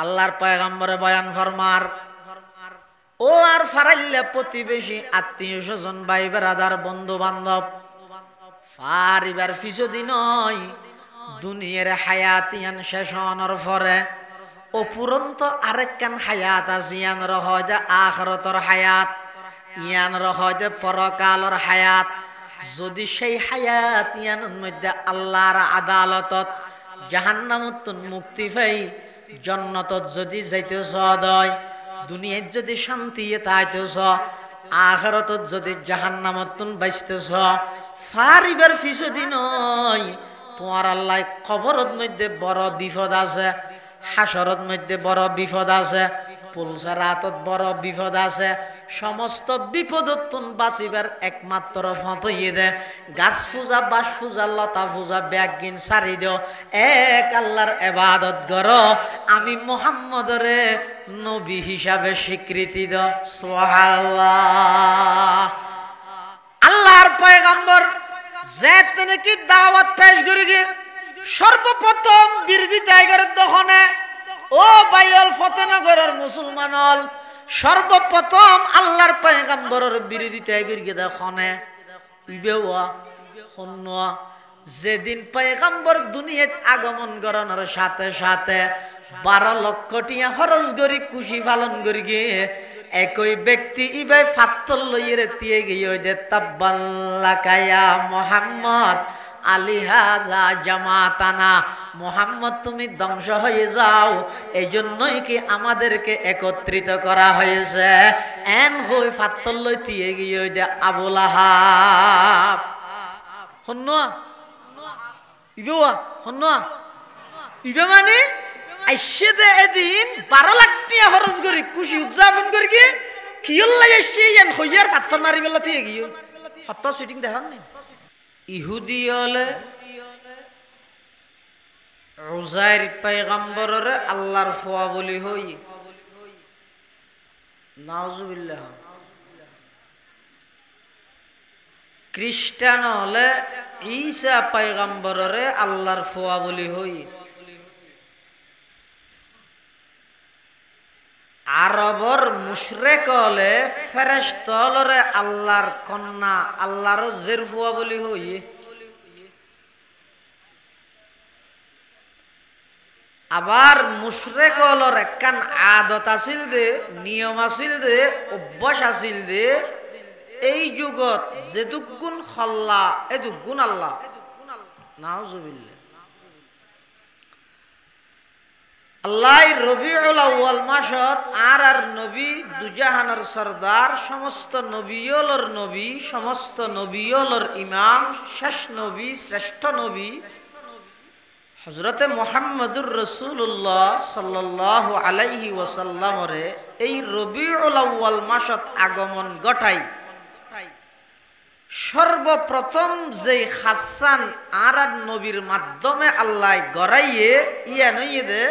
আল্লাহর পয়গম্বরে বয়ান ফরমার, ও আর ফারাইল্লা প্রতিবেশী আত্মীয় স্বজন ভাই বেরাদার বন্ধু বান্ধব, ফারিবার ফিসদি নয়, দুনিয়ার হায়াত ইয়ান শেষ হওয়ার পরে অপুরন্ত আরেকখান হায়াত আছে, ইয়ান রহয় যে আখিরাতের হায়াত, ইয়ান রহয় যে পরকালের হায়াত। যদি সেই হায়াত ইয়ানের মধ্যে আল্লাহর আদালতত জাহান্নামত মুক্তি পাই, জান্নাতত যদি যাইতেছ দয়, দুনিয়ায় যদি শান্তি তাইতেছ, আখিরাতত যদি জাহান্নামত বাঁচতেছ, ফারিবার ফিসদি নয়, তোমার আল্লাহ কবরত মধ্যে বড় বিপদ আছে, হাসরত মধ্যে বড় বিপদ আছে, পুলসারাতত বড় বিপদ আছে। সমস্ত বিপদতুন বাঁচিবার একমাত্র পথ দে গাছ পূজা, বাস পূজা, লতা পূজা ব্যাগিন সারি দিও, এক আল্লাহর ইবাদত করো, আমি মুহাম্মদরে নবী হিসাবে স্বীকৃতি দাও। সুবহানাল্লাহ। আল্লাহর পয়গম্বর যে নাকি দাওয়াত পেশ করে গিয়ে সর্বপ্রথম বিরোধিতা করে দখনে, ও বাইল ফতেনগরের মুসলমান হল, সর্বপ্রথম আল্লাহর পয়গম্বরের বিরোধিতা করে গিয়ে দখনে ইবেওয়া হন্না। যেদিন পয়গম্বর দুনিয়াত আগমন করানোর সাথে সাথে 12 লক্ষ টিয়া খরচ করি খুশি পালন করি গিয়ে একই ব্যক্তি ইবাই ফাত্তর লইয়ে দিয়ে গিয়ে যে তাব্বাল্লাকায়া মুহাম্মদ আলিহাযা জামাতানা, মুহাম্মদ তুমি ধ্বংস হয়ে যাও, এই জন্যই কি আমাদেরকে একত্রিত করা হয়েছে। এন হই ফাত্তর লই দিয়ে গিয়ে যে আবু লাহাব হন্না ইবেওয়া হন্না ইবে মানে আইসে দে এদিন 12 লাখ টিয়া খরচ করি খুশি উদযাপন করি গিয়ে কিয়ল্লাই আইসে ইয়ান হইয়ার পাথর মারি বেলা দিয়ে গিয়ে হত সিটিং দেখান নি। ইহুদি হলে উজাইর পয়গম্বরের আল্লাহর ফুয়া বলি হই, নাউজুবিল্লাহ। খ্রিস্টান হলে ঈসা পয়গম্বরের আল্লাহর ফুয়া বলি হই। আরবর মুশরিক হলে ফেরেশতা হলে আল্লাহর কন্যা, আল্লাহর জেরফুয়া বলি হই। আবার মুশরিক হলর একখান আদত আছিল দে, নিয়ম আছিল দে, অভ্যাস আছিল দে, এই যুগত যেদুগুণ খল্লা এদুগুণ আল্লাহ। নাউজুবিল্লাহ। আল্লাহ রবিউল আউয়াল মাসত আর নবী দুজাহানের সরদার, সমস্ত নবীয়লর নবী, সমস্ত নবীয়লর ইমাম, শেষ নবী, শ্রেষ্ঠ নবী হযরতে মুহাম্মদুর রাসূলুল্লাহ সাল্লাল্লাহু আলাইহি ওয়াসাল্লামরে এই রবিউল আউয়াল মাসত আগমন ঘটাই। সর্বপ্রথম যে হাসান আর নবীর মাধ্যমে আল্লাহ গড়াইয়ে ইয়া নইয়ে দে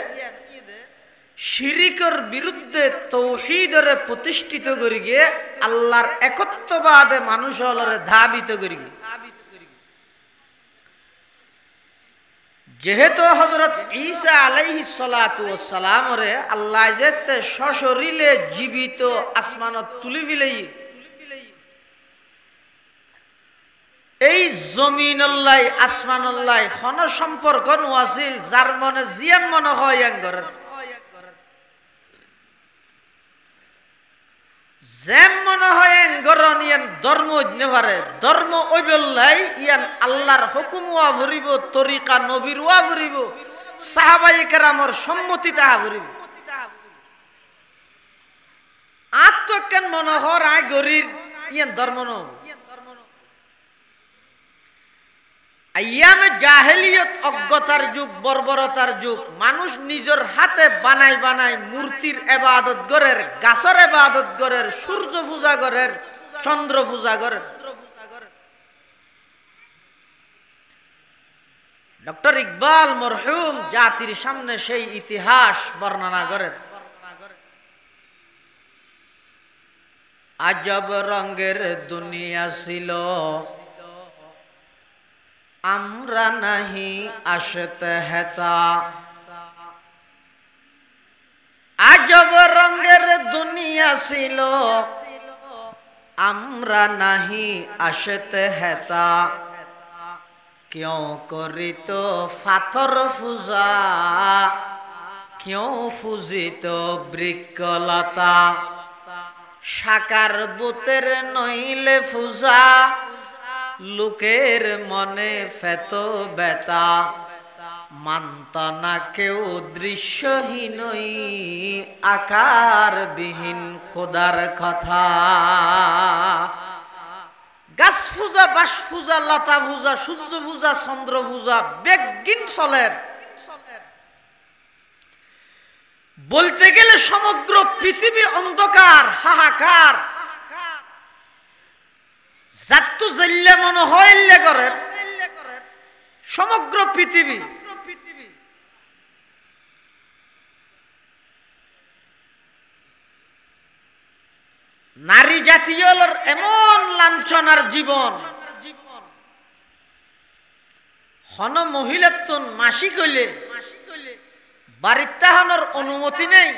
শিরিকের বিরুদ্ধে তৌহিদের প্রতিষ্ঠিত করি গিয়ে আল্লাহর একত্ববাদে মানুষ হলরে ধাবিত করি গিয়ে। যেহেতু হযরত ঈসা আলাইহিস সালাতু ওয়াস সালাম রে আল্লাহ যেতে সশরীরে জীবিত আসমানত তুলি ফিলাই, এই জমিনল্লাহ আসমানল্লাহ কোন সম্পর্ক নোয়াছিল যার মনে জিয়ান মনে হয় এঙ্গরের যেম মনে হয় এঙ্গরন ইয়ান ধর্ম হইতে পারে, ধর্ম ওইবল্লাই ইয়ান আল্লাহর হুকুম ওয়া ভরিব, তরিকা নবীর ওয়া ভরিব, সাহাবায়ে কেরামর সম্মতি তাহা ভরিব। আত্মকেন মনে হর আয় গরির ইয়ান ধর্ম ন আইয়ামে জাহেলিয়ত অজ্ঞতার যুগ, বর্বরতার যুগ, মানুষ নিজের হাতে বানাই বানাই মূর্তির ইবাদত গরের, গাছের ইবাদত গরের, সূর্য পূজা গরের, চন্দ্র পূজা গরের। ডক্টর ইকবাল মরহুম জাতির সামনে সেই ইতিহাস বর্ণনা করেন। আজব রঙের দুনিয়া ছিল, আমরা নাহি আসতে হেতা, আসিল আমরা নাহি আসেতে হেতা কেউ করিত ফাথর পূজা কেউ পূজিত বৃক্ষলতা সাকার বুতের নইলে পূজা লোকের মনে ফেত বেতা মানতা না কেউ দৃশ্যহীনই আকারবিহীন খোদার কথা গাছ পূজা বাস পূজা লতা পূজা সূর্য পূজা চন্দ্র পূজা বেগিন চলের বলতে গেলে সমগ্র পৃথিবী অন্ধকার হাহাকার যাত্তু জেল্লে মনে হইলে করে সমগ্র পৃথিবী নারী জাতীয় এমন লাঞ্ছনার জীবন হন মহিলার তুন মাসিক হইলে বাড়ির তাহানোর অনুমতি নেই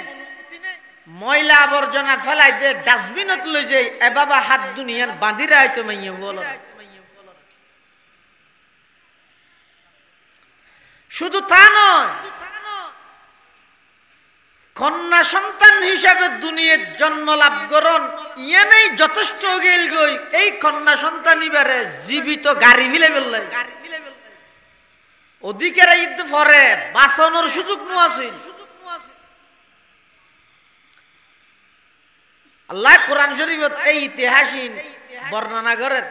ময়লা আবর্জনা ফেলাই দে ডাস্টবিনত লই যাই এ বাবা হাত দুনিয়ান বাঁধিরা হয়তো মাইয়া বল শুধু তা নয় কন্যা সন্তান হিসাবে দুনিয়ার জন্ম লাভ করন ইয়ানেই যথেষ্ট গেল গই এই কন্যা সন্তান ইবারে জীবিত গাড়ি ফিলে ফেললে অধিকার ঈদ পরে বাঁচানোর সুযোগ নো আছিল আল্লাহ কোরআন শরীফত এই ইতিহাসহীন বর্ণনা করেন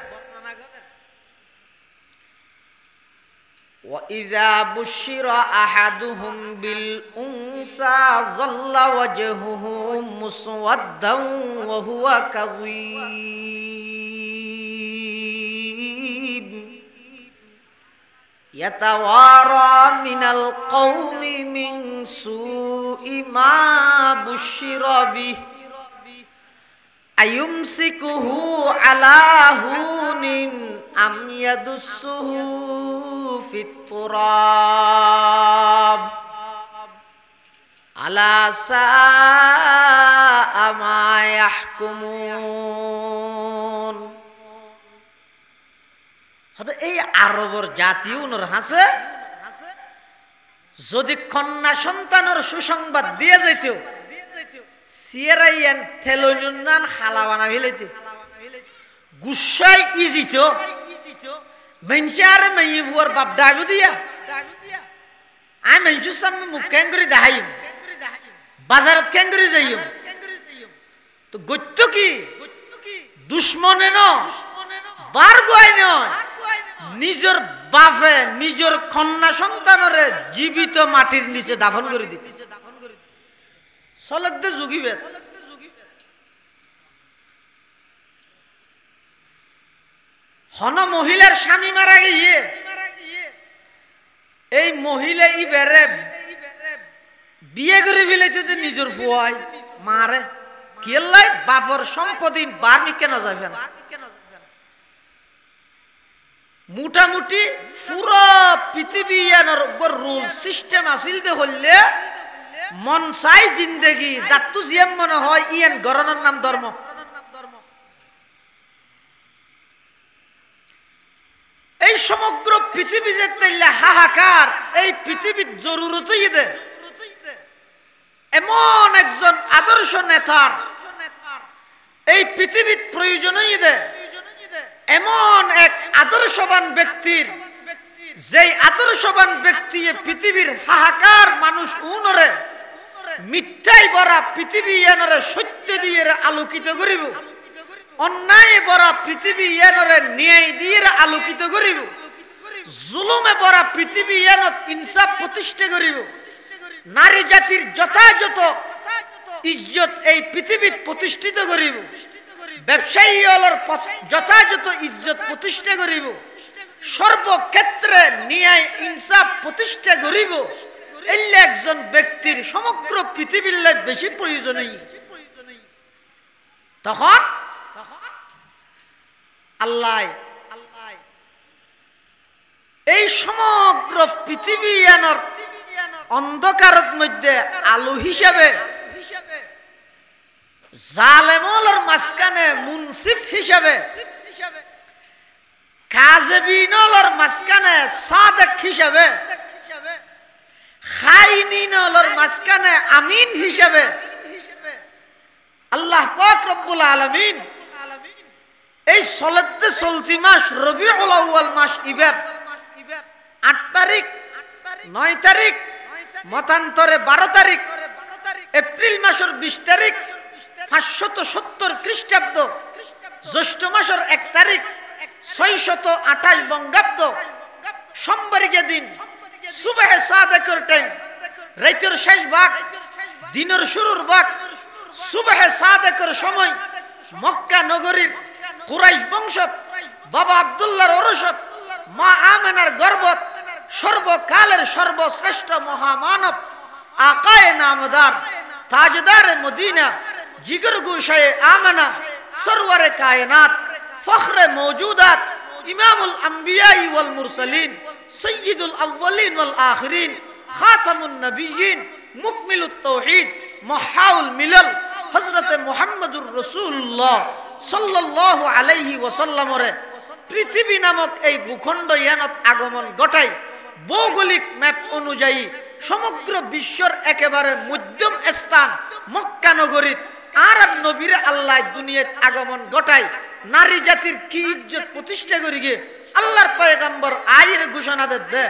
وَإِذَا بُشِّرَ أَحَدُهُمْ بِالْأُنثَى ظَلَّ وَجْهُهُ مُسْوَدًّا وَهُوَ كَظِيمٌ يَتَوَارَى مِنَ الْقَوْمِ مِنْ سُوءِ مَا بُشِّرَ بِهِ أَيُمْسِكُهُ عَلَى هُونٍ أَمْ يَدُسُّهُ في التراب ألا ساء ما يحكمون এই আরবর জাতীয় হাসে যদি কন্যা সন্তানের সুসংবাদ দিয়ে যাইত সিয়ারাইয়ান থেলুনান হালাবানা হইলাইত গুসাই ইজিত মেনশার মেইফুয়ার বাপ ডাইবু দিয়া আই মেনশুর সামনে মুখ কেন করে দেখাইম বাজারত কেন করে যাইম তো গত্য কি দুশ্মনে ন বার গোয়াই নয় নিজের বাপে নিজের কন্যা সন্তানরে জীবিত মাটির নিচে দাফন করে দিতে চলেক দে যুগিবে হন মহিলার স্বামী মারা গিয়ে এই মহিলা ইবেরে বিয়ে করে ফেলাইতে নিজের ফুয়াই মারে কেলাই বাপর সম্পত্তি বার্মি কেন যাবে না মোটামুটি পুরো পৃথিবী রুল সিস্টেম আসিল দে হইলে মন চাই জিন্দেগি যাত্তু জিয়াম মনে হয় ইয়ান গরনের নাম ধর্ম এই সমগ্র পৃথিবী যে হাহাকার এই পৃথিবীর জরুরতই দে এমন একজন আদর্শ নেতার এই পৃথিবীর প্রয়োজনই দে এমন এক আদর্শবান ব্যক্তির যেই আদর্শবান ব্যক্তি পৃথিবীর হাহাকার মানুষ উনরে মিথ্যাই ভরা পৃথিবী এনরে সত্য দিয়ে আলোকিত করিব অন্যায় ভরা পৃথিবী এনরে ন্যায় দিয়ে আলোকিত করিব জুলুমে ভরা পৃথিবী এনত ইনসাফ প্রতিষ্ঠা করিব নারী জাতির যথাযথ ইজ্জত এই পৃথিবীত প্রতিষ্ঠিত করিব ব্যবসায়ী হলর যথাযথ ইজ্জত প্রতিষ্ঠা করিব সর্বক্ষেত্রে ন্যায় ইনসাফ প্রতিষ্ঠা করিব এই একজন ব্যক্তির সমগ্র পৃথিবীর বেশি প্রয়োজনীয় তখন আল্লাহ এই সমগ্র পৃথিবী অন্ধকারের মধ্যে আলো হিসাবে জালেমুলের মাঝখানে মুনসিফ হিসাবে, কাযিবিনুলের মাঝখানে সাদিক হিসাবে, খাইনিনুলের মাঝখানে আমিন হিসাবে আল্লাহ পাক রব্বুল আলামিন এই চলতি মাস রবিউল আউয়াল মাস ইবার 8 তারিখ 9 তারিখ মতান্তরে 12 তারিখ এপ্রিল মাসের 20 তারিখ 570 খ্রিস্টাব্দ জ্যৈষ্ঠ মাসের 1 তারিখ 628 বঙ্গাব্দ সোমবারের দিন সুবহে সাদেকের টাইম, রাতের শেষ ভাগ দিনের শুরুর ভাগ, সুবহে সাদেকের সময় মক্কা নগরীর কুরাইশ বংশত বাবা আব্দুল্লাহর ওরসত মা আমেনার গর্ভত সর্বকালের সর্বশ্রেষ্ঠ মহামানব আকায়ে নামদার তাজদারে মদিনা জিগর গুশায়ে আমেনা সরওয়ারে কায়নাত ফখরে মওজুদাত ইমামুল আম্বিয়া ওয়াল মুরসালিন সৈয়দুল আউয়ালিন ওয়াল আখিরিন খাতামুন নবিয়্যিন মুকমিলুত তাওহীদ মুহাউল মিলাল হযরত মুহাম্মদুর রাসূলুল্লাহ সাল্লাল্লাহু আলাইহি ওয়াসাল্লামরে পৃথিবী নামক এই ভূখণ্ড ইয়ানত আগমন ঘটায়। ভৌগোলিক ম্যাপ অনুযায়ী সমগ্র বিশ্বের একেবারে মধ্যম স্থান মক্কা নগরীত আর নবীরে আল্লাহ দুনিয়াত আগমন ঘটায়। নারী জাতির কি ইজ্জত প্রতিষ্ঠা করি গিয়ে আল্লাহর পয়গম্বর আয়ের ঘোষণা দে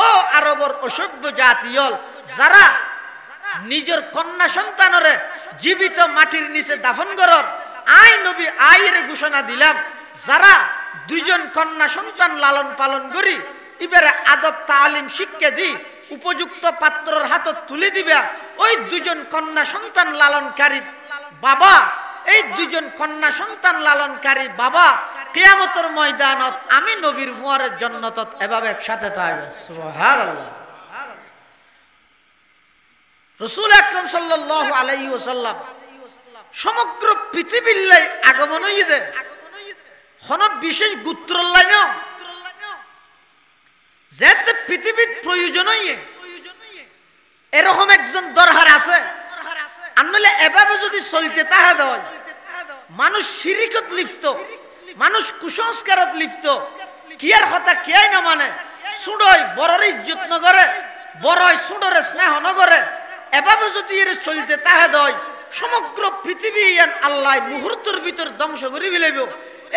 ও আরবর অসভ্য জাতিয়ল যারা নিজের কন্যা সন্তানরে জীবিত মাটির নিচে দাফন করর, আই নবী আয়ের ঘোষণা দিলাম যারা দুইজন কন্যা সন্তান লালন পালন করি এবারে আদব তালিম শিক্ষা দি উপযুক্ত পাত্রর হাতত তুলে দিবা, ওই দুজন কন্যা সন্তান লালনকারী বাবা, এই দুজন কন্যা সন্তান লালনকারী বাবা কিয়ামতের ময়দানত আমি নবীর ফুয়ারের জান্নাতত এভাবে একসাথে থাকবে। সুবহানাল্লাহ। রাসূল আকরাম সাল্লাল্লাহু আলাইহি ওয়াসাল্লাম সমগ্র পৃথিবীর লাই আগমন হইছে, কোন বিশেষ গোত্রর লাই না, যেতে পৃথিবীর প্রয়োজন হইয়ে এরকম একজন দরকার আছে। আনলে এভাবে যদি চলতে তাহা দেয় মানুষ শিরিকত লিপ্ত, মানুষ কুসংস্কারত লিপ্ত, কিয়ার কথা কিয়াই না মানে, সুড়ই বড়রে ইজ্জত নগরে, বড়ই সুড়রে স্নেহ নগরে, এভাবে যদি এর চলতে তাহা দেয় সমগ্র পৃথিবী আল্লাহ মুহূর্তের ভিতর ধ্বংস করে ফেলিব।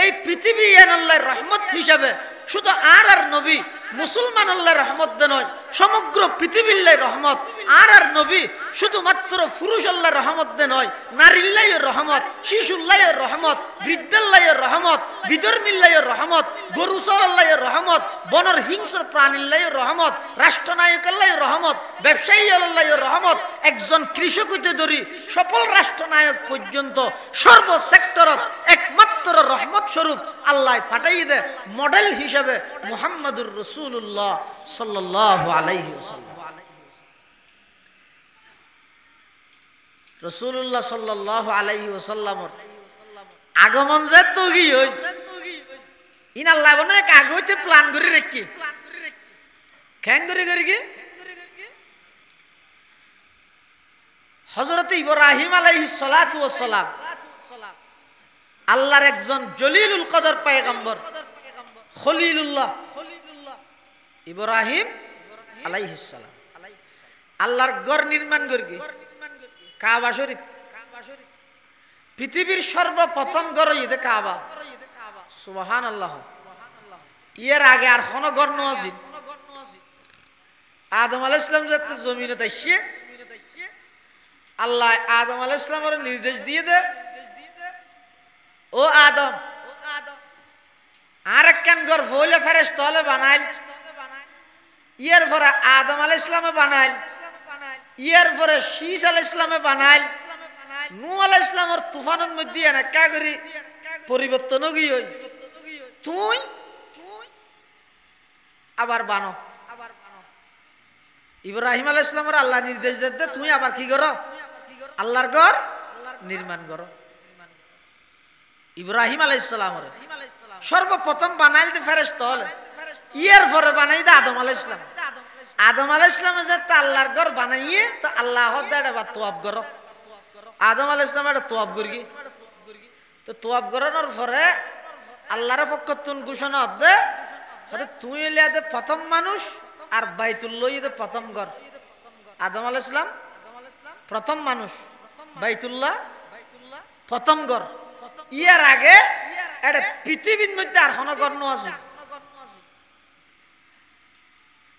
এই পৃথিবী আল্লাহর রহমত হিসাবে শুধু আর নবী মুসলমান আল্লাহর রহমত নয়, সমগ্র পৃথিবীর রহমত। আর নবী শুধুমাত্র পুরুষ আল্লাহর রহমত নয়, নারীর রহমত, শিশুল্লাহর রহমত, বৃদ্ধের রহমত, বিধর্মীর রহমত, গরু চরাল্লাহর রহমত, বনর হিংস্র প্রাণীর রহমত, রাষ্ট্রনায়কের রহমত, ব্যবসায়ী আল্লাহর রহমত, একজন কৃষক হইতে ধরি সফল রাষ্ট্রনায়ক পর্যন্ত সর্ব সেক্টরত একমাত্র রহমত স্বরূপ আল্লাহ ফাটাই দে মডেল হিসেবে মুহাম্মদুর রাসূলুল্লাহ সাল্লাল্লাহু আলাইহি ওয়াসাল্লাম। রাসূলুল্লাহ সাল্লাল্লাহু আলাইহি ওয়াসাল্লামর আগমন যে তগি হই ইন আল্লাহ বনে কাগজে প্ল্যান করে রাখি কেন করে কি হযরত ইব্রাহিম আলাইহিস সালাতু ওয়াস সালাম আল্লাহর একজন জলিলুল কদর পয়গম্বর খলিলুল্লাহ ইব্রাহিম আলাইহিস সালাম আল্লাহর ঘর নির্মাণ করি কাবা শরীফ, পৃথিবীর সর্বপ্রথম ঘর ইদে কাবা। সুবহানাল্লাহ। এর আগে আর কোন ঘর নছিল। আদম আলাইহিস সালাম যখন জমিনে তাইছে আল্লাহ আদম আলাইহিস সালামের নির্দেশ দিয়ে দে, ও আদম আর একখান ঘর ফলে ফেরেশতা হলে বানাইল। ইয়ার পরে আদম আলাইহিস সালামে বানাইল, ইয়ার পরে শীস আলাইহিস সালামে বানাইল, নূহ আলাইহিস সালামের তুফানের মধ্যে একা করে পরিবর্তন হই তুই আবার বানো। ইব্রাহিম আলাইহিস সালামের আল্লাহ নির্দেশ দিতে তুই আবার কি করো আল্লাহর ঘর নির্মাণ করো। ইব্রাহিম আলাইহিস সালামের সর্বপ্রথম বানাইল দে ফেরেশতা হলে, ইয়ার পরে বানাই দে আদম আলাইহিস সালাম। আদম আলাইহিস সালামে যে আল্লাহর ঘর বানাইয়ে তো আল্লাহ দেড় বা তোয়াব করো আদম আলাইহিস সালাম এটা তোয়াব করি তো তোয়াব করানোর পরে আল্লাহর পক্ষ তুন ঘোষণা দে তুই এলিয়াতে প্রথম মানুষ আর বাইতুল্লাহ ঈদে প্রথম ঘর আদম আলাইহিস সালাম প্রথম মানুষ বাইতুল্লাহ প্রথম ঘর ইয়ার আগে এটা পৃথিবীর মধ্যে আর কোনো ঘর আছে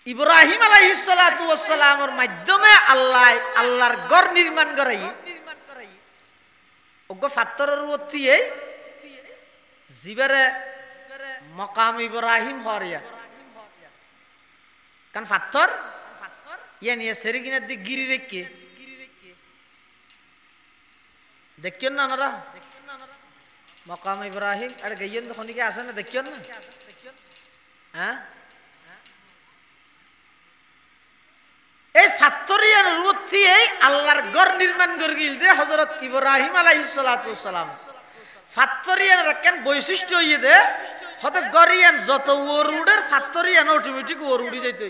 ইব্রাহিম আলাইহিস সালাতু ওয়াস সালামের মাধ্যমে আল্লাহর ঘর নির্মাণ করাই ওগো পাথরের উপরে জিবারে মকাম ইব্রাহিম হরিয়া কারণ পাথর ইয়া নিয়ে সেরিগিনের দিক গিরি রেখে দেখিও না নারা মকাম ইব্রাহিম আর গইয়েন যখন কি আসে না দেখিও না হ্যাঁ এই পাথরিয়ার রূপ দিয়ে আল্লাহর ঘর নির্মাণ করে গিলতে হযরত ইব্রাহিম আলাইহিস সালাতু ওয়াস সালাম পাথরিয়ার রাখেন বৈশিষ্ট্য হইয়ে দে হতে গরিয়ান যত ওরুডের পাথরিয়ান অটোমেটিক ওরুডি যাইতে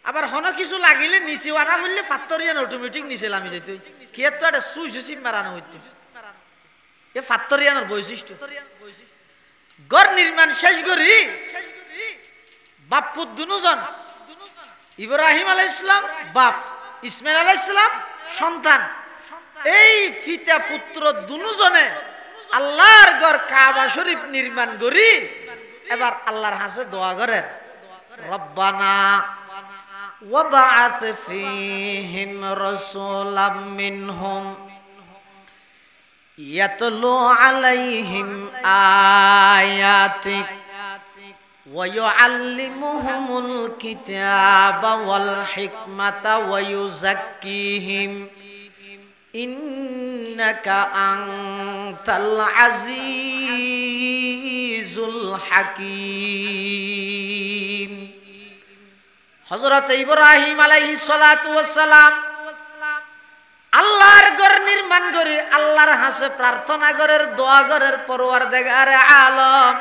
আবার হন কিছু লাগিলে নিচে আনা বললে পাথরিয়ান অটোমেটিক নিচে নামি যাইতে কি এত একটা সুইসি মারানো হইতো এ পাথরিয়ানের বৈশিষ্ট্য ঘর নির্মাণ শেষ করি বাপ্পুর দুজন ইব্রাহিম আলাইহিস সালাম বাপ ইসমাইল আলাইহিস সালাম সন্তান এই পিতা পুত্র দুজনে আল্লাহর ঘর কাবা শরীফ নির্মাণ করি এবার আল্লাহর কাছে দোয়া করেন রব্বানা ওয়াবআথ ফীহিম রাসূলাম মিনহুম ইয়াতলু আলাইহিম আয়াতিক ويعلمهم الكتاب والحكمة ويزكيهم إنك أنت العزيز الحكيم হযরত ইব্রাহিম আলাইহিস সালাতু ওয়াস সালাম আল্লাহর ঘর নির্মাণ করে আল্লাহর কাছে প্রার্থনা করের দোয়া করের পরওয়ারদিগার আলম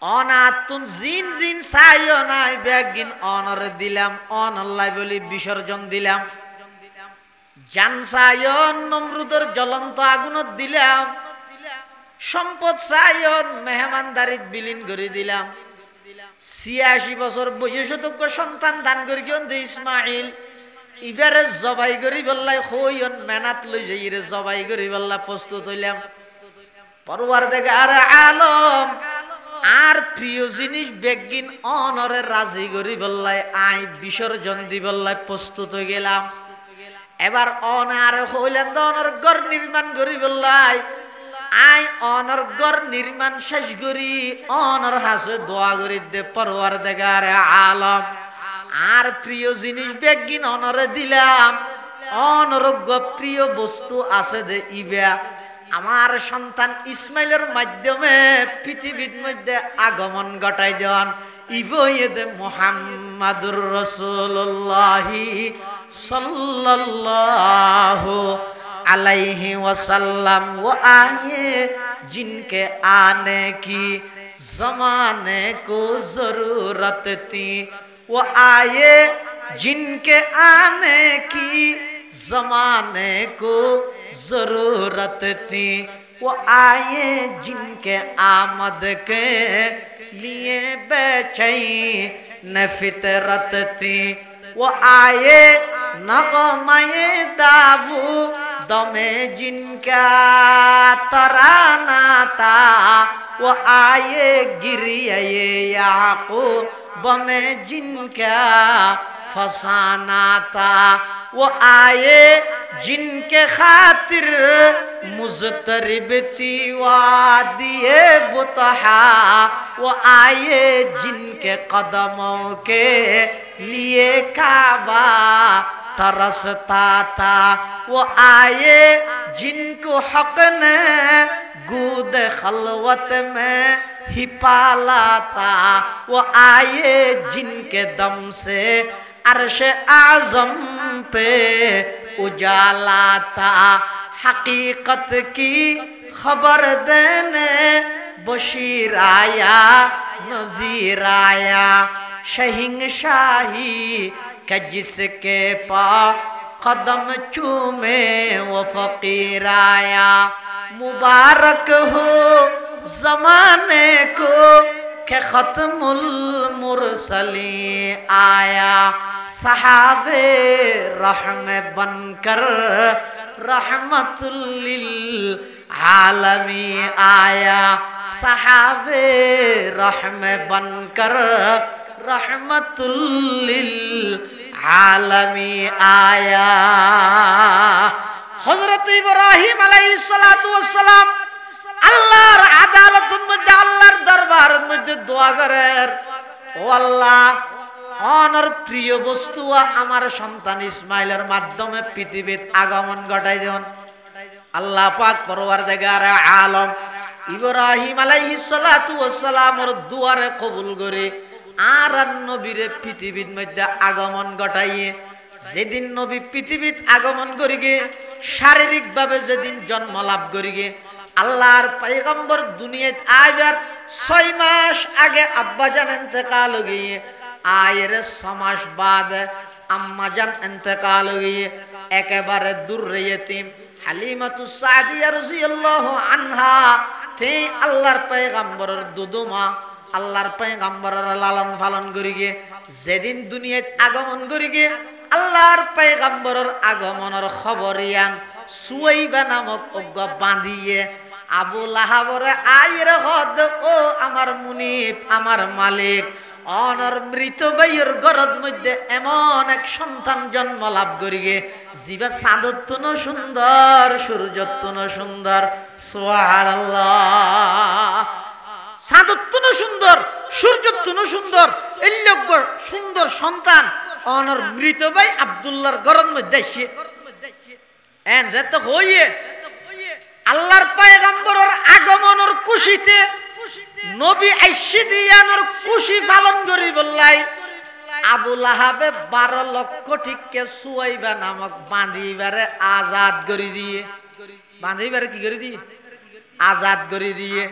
অনাতুন জিন জিন চাইও নাই বেগিন অনর দিলাম অনল্লাই বলি বিসর্জন দিলাম জান চাইন নমরুদের জ্বলন্ত আগুনত দিলাম সম্পদ চাইন মেহমানদারিত বিলীন করে দিলাম ৮৬ বছর বয়সতজ্ঞ সন্তান দান করি কিয়ন দে ইসমাইল ইবারে জবাই করি বললাই হইন মেনাত লই যাইরে জবাই করি বললা প্রস্তুত হইলাম পরওয়ারদিগার আলম আর প্রিয় জিনিস বেগিন অনরে রাজি করি বললাই আই বিসর্জন দি বললাই প্রস্তুত হয়ে গেলাম এবার অনার হইলেন অনর ঘর নির্মাণ করি বললাই আই অনর ঘর নির্মাণ শেষ করি অনর হাসে দোয়া করি দে পরওয়ারদিগার আলম আর প্রিয় জিনিস বেগিন অনরে দিলাম অনরোগ্য প্রিয় বস্তু আছে দে ইবা আমার সন্তান ইসমাইলের মাধ্যমে পৃথিবীর মধ্যে আগমন ঘটাই দেওয়ান ইবয়েদে মুহাম্মাদুর রাসূলুল্লাহ সাল্লাল্লাহু আলাইহি ওয়াসাল্লাম ও আয়ে জিনকে আনে কি জমানে কো জরুরত থी ও আয়ে জিনকে আনে কি जमाने को जरूरत थी वो आए जिनके आमद के लिए बेचैन फितरत थी वो आए नगमे दावू दमे जिनका तराना था वो आए गिरिए याकूब में जिनका फसाना था वो आए जिनके खातिर मुज़तरिब थी वादिए बुतहा वो आए जिनके कदमों के लिए काबा तरसता था वो आए जिनको हक ने गूद खलवत में ही पाला था वो आए जिनके दम से अर्श आज़म पे उजाला था हकीकत की खबर देने बशीर आया नज़ीर आया शहिंशाही के जिसके पा कदम चूमे वो फकीर आया मुबारक हो जमाने को के खत्मुल मुरसली आया सहाबे रहम बनकर रहमतुल लिल आलमी आया सहाबे रहम बनकर रहमतुल लिल आलमी आया। हजरत इब्राहिम अलैहिस्सलातु वस्सलाम আল্লাহর আদালতের মধ্যে আল্লাহর দরবারের মধ্যে দোয়া করেন, ও আল্লাহ অনর প্রিয় বস্তু আমার সন্তান ইসমাইলের মাধ্যমে পৃথিবীতে আগমন ঘটাই দেন। আল্লাহ পাক পরওয়ারদিগার আলম ইব্রাহিম আলাইহিস সালাতু ওয়াস সালামের দুয়ারে কবুল করে আর নবীরে পৃথিবীর মধ্যে আগমন ঘটাইয়ে যেদিন নবী পৃথিবীত আগমন করি গে শারীরিক ভাবে যেদিন জন্ম লাভ করি গে আল্লাহর পয়গম্বর দুনিয়াত আইবার 6 মাস আগে আব্বা জান ইন্তেকাল হয়ে গিয়ে আয়ের 6 মাস বাদ আম্মা জান ইন্তেকাল হয়ে গিয়ে একেবারে দূর ইতিম হালিমাতুস সাদিয়া রাদিয়াল্লাহু আনহা তে আল্লাহর পয়গম্বরের দুদুমা আল্লাহর পয়গম্বরের লালন পালন করি গিয়ে যেদিন দুনিয়াত আগমন করি গিয়ে আল্লাহর পয়গম্বরের আগমনের খবরিয়ান সুয়াইবা নামক অজ্ঞ বাঁধিয়ে আবু লাহাবরে আয়ের হদ ও আমার মুনিব আমার মালিক অনর মৃত ভাইয়ের গরদ মধ্যে এমন এক সন্তান জন্ম লাভ করিগে জিবা চাঁদত্তন সুন্দর সূর্যত্তন সুন্দর সুবহানাল্লাহ। চাঁদত্তন সুন্দর সূর্যত্তন সুন্দর এল্যজ্ঞ সুন্দর সন্তান অনর মৃত ভাই আব্দুল্লাহর গরদ মধ্যে এসে এন যেতে হইয়ে আল্লাহর পয়গম্বরের আগমনের খুশিতে নবী আইসি দিয়ানোর খুশি পালন করি বললাই আবু লাহাবে 12 লক্ষ টিকে সুয়াইবা নামক বাঁধিবারে আজাদ করে দিয়ে বাঁধিবারে কি করে দিয়ে আজাদ করে দিয়ে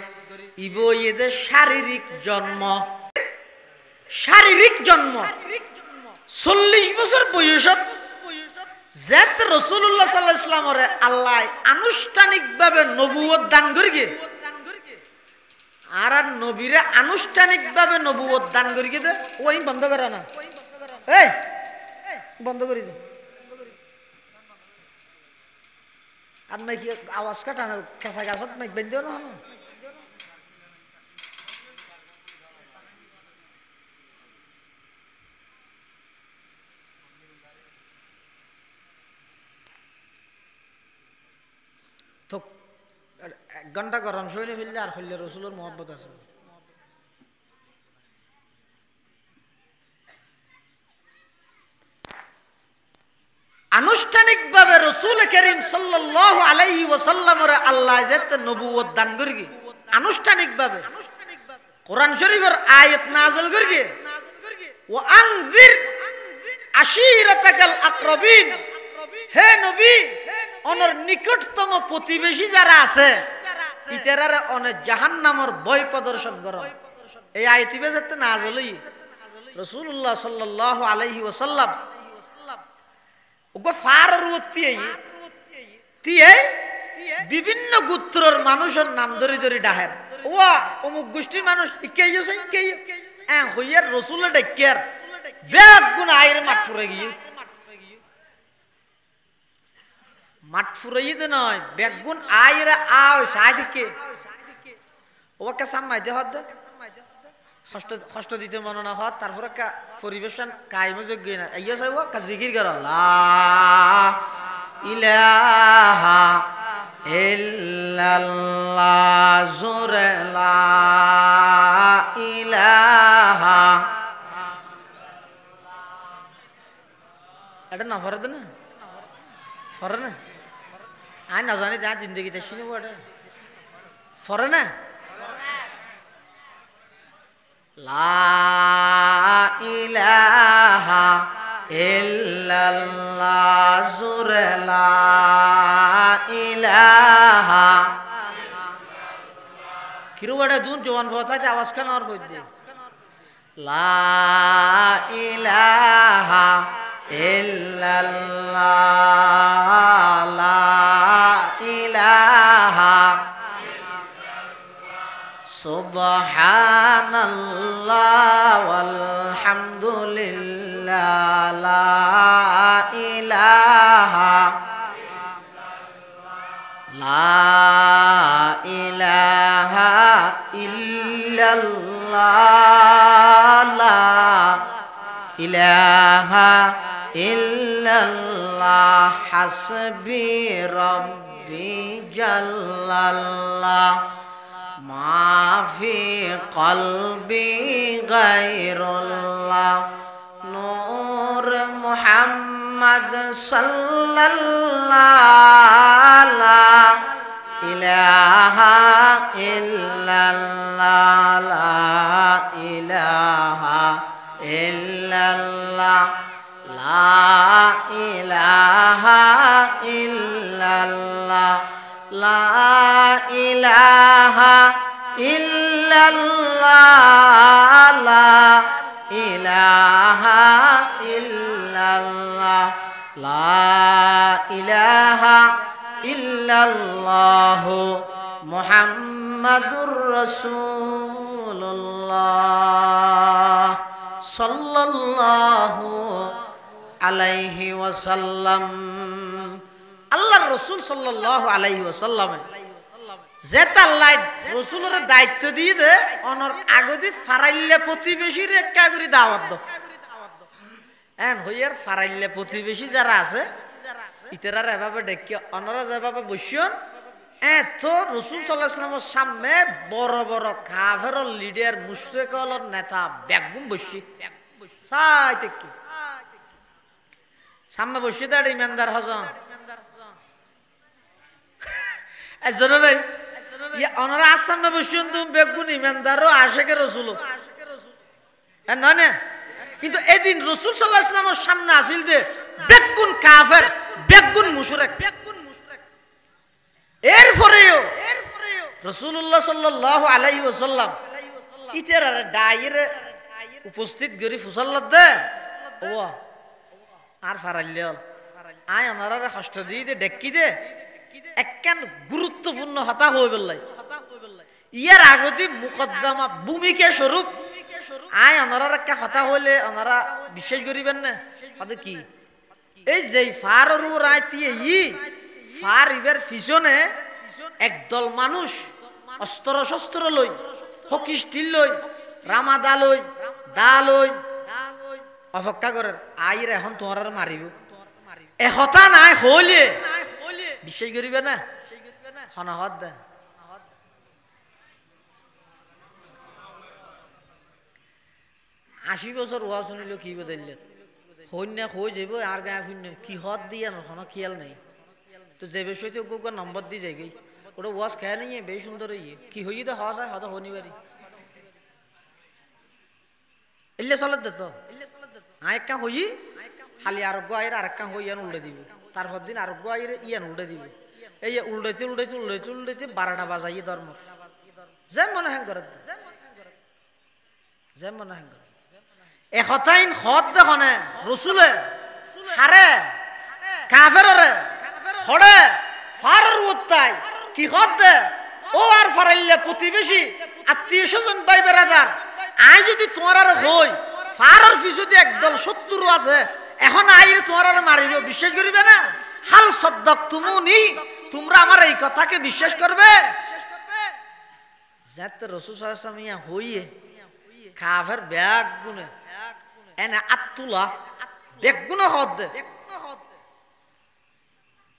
ইবো এদের শারীরিক জন্ম 40 বছর বয়সত যেত রাসূলুল্লাহ সাল্লাল্লাহু আলাইহি ওয়াসাল্লামরে আল্লাহ আনুষ্ঠানিকভাবে নবুয়ত দান করিগে আর নবীরে আনুষ্ঠানিকভাবে নবুয়ত দান করিগে দে ওই বন্ধ করা না এই বন্ধ করি দে আর মাইক আওয়াজ কাটানো কাঁচা গাছত মাইক বেঁধে না তো 1 ঘন্টা গরম শৈলে ফেললে আর হইলে রসুলের মহব্বত আছে। আনুষ্ঠানিকভাবে রাসূল করিম সাল্লাল্লাহু আলাইহি ওয়াসাল্লামের আল্লাহ যেতে নবুয়ত দান করি আনুষ্ঠানিকভাবে কোরআন শরীফের আয়াত নাযিল করি ওয়া আনযির আশীরাতাকাল আকরাবিন হে নবী অনর নিকটতম প্রতিবেশী যারা আছে ইতারারে অনে জাহান্নামের ভয় প্রদর্শন করো। এই আয়াতিবে যেতে নাযিল হই রাসূলুল্লাহ সাল্লাল্লাহু আলাইহি ওয়াসাল্লাম ওগো ফাররুতি তিয়ে বিভিন্ন গোত্রের মানুষের নাম ধরে ধরে ডাহের ওয়া অমুক গোষ্ঠীর মানুষ ইকেই আছে ইকেই হইয়ার রাসূলের ডাকিয়ার বেগ গুণ আইরে মাঠ ফুরে গিয়ে মাঠ ফুরাইতে নয় বেগুন আইরা আও সাইদিকে ওকে সামাইতে হদ কষ্ট দিতে মনে না হদ তারপরে পরিবেশন কায়েমে যোগ্য না আইয়া চাইব জিকির কর লা ইলাহা ইল্লাল্লাহ জুরে লা ইলাহা এটা না ফরদ না ফরে না আয় না জানি যা জিন্দগিতে শুনবো এটা ফরে না লা ইলাহা ইল্লাল্লাহ জুরে লা ইলাহা কিরুবাড়ে দুন জওয়ান ফতাতে আওয়াজ কান আর কই দে লা ইলাহা ইল্লাল্লাহ লা ইলাহা সুবহানাল্লাহ ওয়ালহামদুলিল্লাহ লা ইলাহা লা ইলাহা ইল্লাল্লাহ লা ইলাহা ইল্লাল্লাহ হাসবি রব্বি জাল্লাল্লাহ মাফি কলবি গায়রুল্লাহ নূর মুহাম্মদ সাল্লাল্লাহ লা ইলাহা ইল্লাল্লাহ লা ইলাহা ইল্লাল্লাহ লা ইলাহা ইল্লাল্লাহ লা ইলাহা ইল্লাল্লাহ লা ইলাহা ইল্লাল্লাহ লা ইলাহা ইল্লাল্লাহ মুহাম্মাদুর রাসূলুল্লাহ সাল্লাল্লাহু আলাইহি ওয়াসাল্লাম। আল্লাহর রাসূল সাল্লাল্লাহু আলাইহি ওয়াসাল্লাম যেটা আল্লাহ রাসূলের দায়িত্ব দিয়ে দে অনর আগদি ফারাইলে প্রতিবেশীর একটা করে দাওয়াত দাও এন হইয়ার ফারাইলে প্রতিবেশী যারা আছে ইতারা এভাবে ডেকে অনরা যেভাবে বসিয়ন এত রাসূল সাল্লাল্লাহু আলাইহি ওয়াসাল্লামের সামনে বড় বড় কাফেরর লিডার মুশরিকদের নেতা বেগুম বসি সাইতে কি সামনে বসে দাঁড়ি ইমানদার হজন এজন্য ভাই ইয়া ওনারা সামনে বসে তুমি বেগুন ইমানদারও আশেকে রাসূল না না কিন্তু এদিন রাসূল সাল্লাল্লাহু আলাইহি ওয়াসাল্লামের সামনে আসিল যে বেগুন কাফের বেগুন মুশরিক এরপরেও রাসূলুল্লাহ সাল্লাল্লাহু আলাইহি ওয়াসাল্লাম ইতারা ডাইরে উপস্থিত গরি ফুসাল্লাত দে ও আর ফারাইল আয় ওনারা কষ্ট দিয়ে দে ডেকি দে একখান গুরুত্বপূর্ণ হতা হয়ে বললাই ইয়ার আগতি মুকদ্দমা ভূমিকা স্বরূপ আয় ওনারা একটা হতা হইলে ওনারা বিশ্বাস করিবেন না হতে কি এই যে ফারর রাইতিয়ে ই ফার ইবের পিছনে একদল মানুষ অস্ত্র শস্ত্র লই হকি স্টিল লই রামাদা লই দা লই অপেক্ষা করেন আইর এখন তোমার মারিব এহতা নাই হইলে বিশ্বাস করিবে না হনহদ দে 80 বছর ওয়া শুনিল কি বদললে হইন না হই যাইব আর গায়ে ফুন কি হদ দিয়া না কোনো খেয়াল নাই তো যে বিষয়তে ওকে নম্বর দি যাই গই ওটা ওয়াজ খায় নাই বেশ সুন্দর ইয়ে কি হই দে হওয়া যায় হয়তো হনিবারি ইল্লে চলত দে তো আরেকটা হই খালি আরোগ্য আইর আরেকটা হই ইয়ান উল্টে দিব তারপর দিন আরোগ্য আইর ইয়ান উল্টে দিব এই উল্টাইতে উল্টাইতে উল্টাইতে উল্টাইতে 12টা বাজাই ধর্ম যে মনে হ্যাং করে যে মনে হ্যাং করে এখতাইন হদ দেখনে রসুলে হারে কাফেররে হড়ে ফারর উত্তাই কি হদ দে ও আর ফারাইলে প্রতিবেশী আত্মীয় স্বজন ভাই বেরাদার আই যদি তোমার আর হই ফারর পিছুতে একদল শত্রু আছে এখন আইরে তোমার আর মারিব বিশ্বাস করিবে না হাল সদ্দক তুমুনি তোমরা আমার এই কথাকে বিশ্বাস করবে যাতে রাসূল সাল্লাল্লাহু আলাইহি ওয়াসাল্লাম ইয়া হইয়ে কাফের ব্যাগ গুনে এনে আত্তুলা বেগুন হদ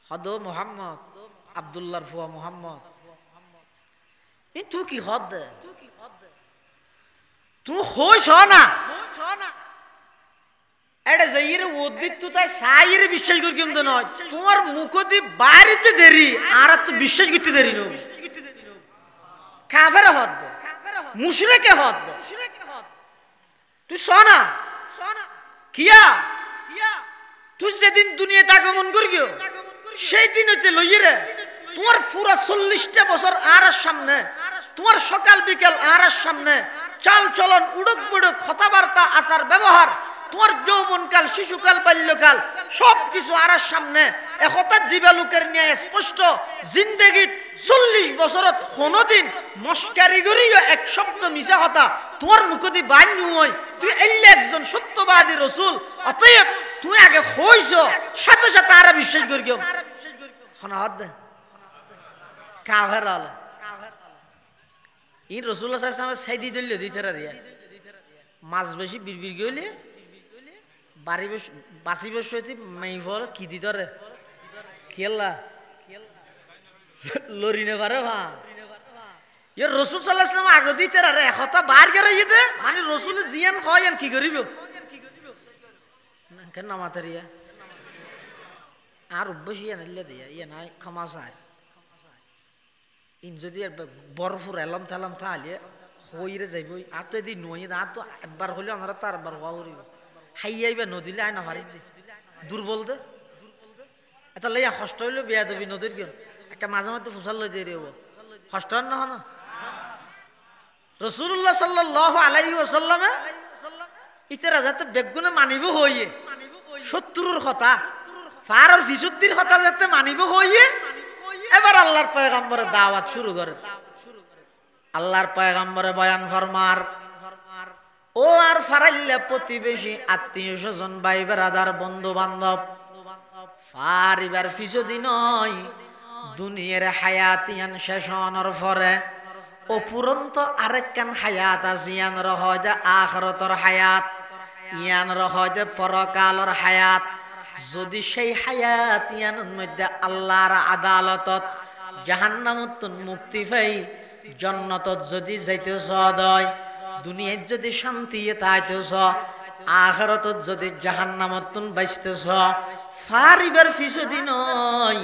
হদ মুহাম্মদ আব্দুল্লাহর ফুয়া মুহাম্মদ ই তুই কি হদ তুই হইছ না এটা যাইরে উদ্দিত তুই তাই সাইরে বিশ্বাস করি কিন্তু নয় তোমার মুখদি বাড়িতে দেরি আর তো বিশ্বাস করতে দেরি নয় কাফের হদ মুশরিকে হদ তুই শোনা কিয়া তুই যেদিন দুনিয়াতে আগমন করিও সেই দিন হইতে লইরে তোমার পুরা 40টা বছর আর সামনে তোমার সকাল বিকেল আর সামনে চাল চলন উড়ক বুড়ক কথাবার্তা আচার ব্যবহার তোমার যৌবনকাল, শিশুকাল, বাল্যকাল সবকিছু আরার সামনে একতা দিবা লোকের নিয়ে স্পষ্ট জিন্দেগিত 40 বছরত কোনোদিন মস্কারি করিও এক শব্দ মিছা কথা তোমার মুখদি বাইন নয়। তুই এলে একজন সত্যবাদী রসুল, অতএব তুই আগে হইছ, সাথে সাথে আরা বিশ্বাস করি কেউ শোনাহত দে কাভের আলে ই রসুল্লাহ সাল্লাল্লাহু সাইদি দিল দিতে রিয়া মাছ বেশি বিড়বিড় গইলে বাড়ি বাসি বসে মাইফল কি দি ধরে খেলা লরিনে পারে ভা ইয়ে রসুল সাল্লাল্লাহু আলাইহি ওয়াসাল্লাম আগে দিতে রে একতা বার করে ইদে মানে রসুল জিয়ান হয় কি করিব না কেন নামাতে রিয়া আর অভ্যাস ইয়ে নাইলে দিয়া ইয়ে নাই ক্ষমা চায় ইন যদি বরফুর এলাম থালাম তাহলে হইরে যাইব আর তো এদিন নই আর তো একবার হলে ওনারা তো আরবার হওয়া করিব হাইয়াইবা নদীলে আয় না পারি দুর্বল দে এটা লইয়া কষ্ট হইলেও বিয়া দেবি নদীর কেন একটা মাঝে মাঝে ফুসাল লই দিয়ে রেব কষ্ট না হন রাসূলুল্লাহ সাল্লাল্লাহু আলাইহি ওয়াসাল্লামে ইতারা যাতে বেগুনে মানিব হইয়ে 70 কথা ফারর 65 কথা যাতে মানিব হইয়ে এবার আল্লাহর পয়গম্বরের দাওয়াত শুরু করে। আল্লাহর পয়গম্বরে বয়ান ফরমার ও আর ফারাইল্লা প্রতিবেশী আত্মীয় স্বজন ভাই বেরাদার বন্ধু বান্ধব ফারিবার ফিসদি নয় দুনিয়ার হায়াতিয়ান শেষ হওয়ার পরে অপুরন্ত আরেকখান হায়াত আছে ইয়ান রহয় আখিরাতের হায়াত ইয়ান রহয় পরকালের হায়াত। যদি সেই হায়াত ইয়ানোর মধ্যে আল্লাহর আদালতত জাহান্নামত মুক্তি পাই জান্নাতত যদি যাইতেছ দয় দুনিয়াত যদি শান্তি তাইতেছ আখিরাতত যদি জাহান্নামত বাইতেছ ফারিবার ফিসদি নয়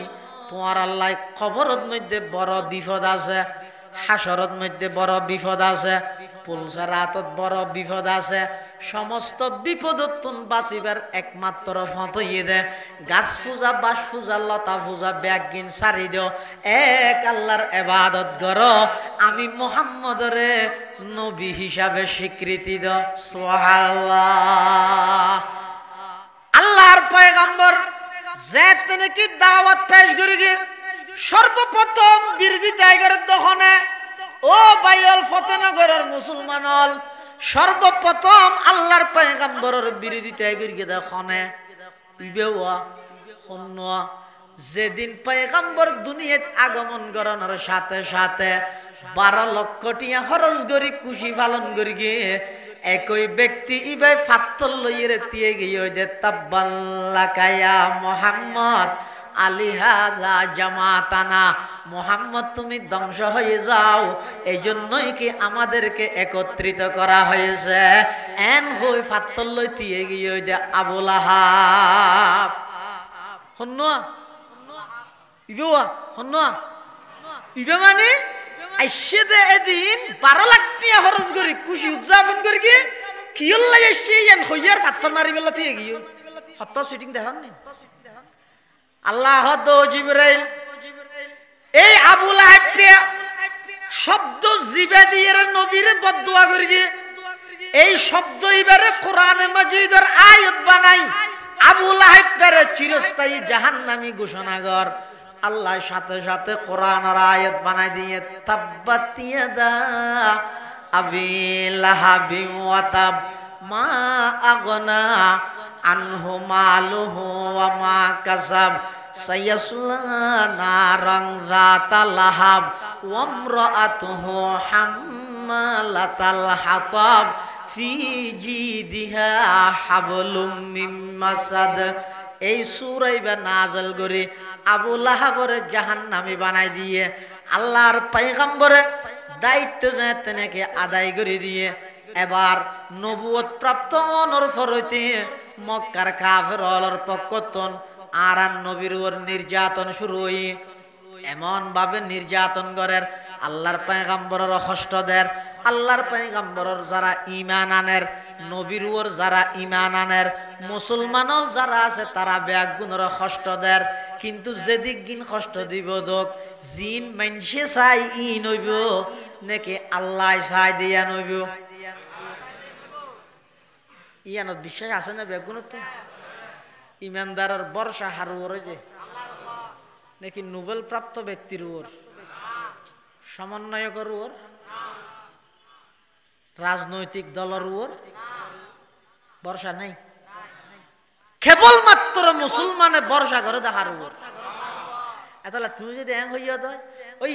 তোমার আল্লাহ কবরত মধ্যে বড় বিপদ আছে, হাসরত মধ্যে বড় বিপদ আছে, পুলসারাতত বড় বিপদ আছে। সমস্ত বিপদতন বাঁচিবার একমাত্র পথ ইয়ে দে গাছ পূজা, বাস পূজা, লতা পূজা ব্যাগিন সারি দিও, এক আল্লাহর ইবাদত করো, আমি মুহাম্মদরে নবী হিসাবে স্বীকৃতি দাও। সুবহানাল্লাহ। আল্লাহর পয়গম্বর যেতে নাকি দাওয়াত পেশ করে গিয়ে সর্বপ্রথম বিরোধিতা করে দখনে ও বাইল ফতেনগরের মুসলমানল সর্বপ্রথম আল্লাহর পয়গম্বরের বিরোধিতা করে গিয়ে দখনে ইবেওয়া হন্নোয়া যেদিন পয়গম্বর দুনিয়াত আগমন করানোর সাথে সাথে 12 লক্ষ টিয়া খরচ করি খুশি পালন করি গিয়ে একই ব্যক্তি ইবাই ফাত্তর লইরে দিয়ে গিয়ে যে তাব্বাল্লাকায়া মুহাম্মদ আলিহাযা জামাতানা, মুহাম্মদ তুমি ধ্বংস হয়ে যাও, এই জন্যই কি আমাদেরকে একত্রিত করা হয়েছে। এন হই ফাত্তর লই দিয়ে গিয়ে যে আবু লাহাব হন্নোয়া ইবেওয়া হন্নোয়া ইবে মানে আইসে দে এদিন 12 লাখ টিয়া খরচ করি খুশি উদযাপন করি কি কিয়ল্লাই আইসে ইয়ান হইয়ার পাথর মারি বেলা দিয়ে গিয়ে হত সিটিং দেখান নি আল্লাহ হদ জিবরাইল এই আবু লাহাবকে শব্দ জিবে দিয়ে নবীরে বদদুয়া করি গিয়ে এই শব্দ ইবারে কোরআনে মাজিদের আয়াত বানাই আবু লাহাবের চিরস্থায়ী জাহান্নামী ঘোষণা কর। আল্লাহ সাথে সাথে কোরআনের আয়াত বানাই দিয়ে তাব্বাত ইয়াদা আবি লাহাবি ওয়া তাব মা আগনা আনহু মালুহু ওয়া মা কাসাব সায়াসলা নারান যাতা লাহাব ওয়া ইমরাআতুহু হাম্মালাতাল হাতাব ফি জিদিহা হাবলুম মিন মাসাদ। এই সূরা ইবা নাযিল করে আবু লাহাবরে জাহান্নামী বানাই দিয়ে আল্লাহর পয়গম্বরে দায়িত্ব যেতে নাকি আদায় করে দিয়ে এবার নবুয়ত প্রাপ্ত অনর ফরতে মক্কার কাফেরর পক্ষতন আর নবীর উপর নির্যাতন শুরু হই এমন ভাবে নির্যাতন করেন আল্লাহর পয়গম্বরের কষ্ট দেন। আল্লাহর পয়গম্বরের যারা ঈমান আনের নবীর উপর যারা ঈমান আনের মুসলমানও যারা আছে তারা ব্যাগুণের কষ্ট দেন। কিন্তু যেদিক গিন কষ্ট দিব দোক জিন মানসে চাই ই নইব নাকি আল্লাহ চাই দিয়া নইব ইয়ানত বিশ্বাস আছে না বেগুন তো ইমানদারের বর্ষা হারুয়ারে যে নাকি নোবেল প্রাপ্ত ব্যক্তির ওর সমন্বয়কের ওর রাজনৈতিক দলের ওর বর্ষা নাই কেবলমাত্র মুসলমানে বর্ষা করে দেখার ওর এতলা তুমি যদি এং হইয়া দেয় ওই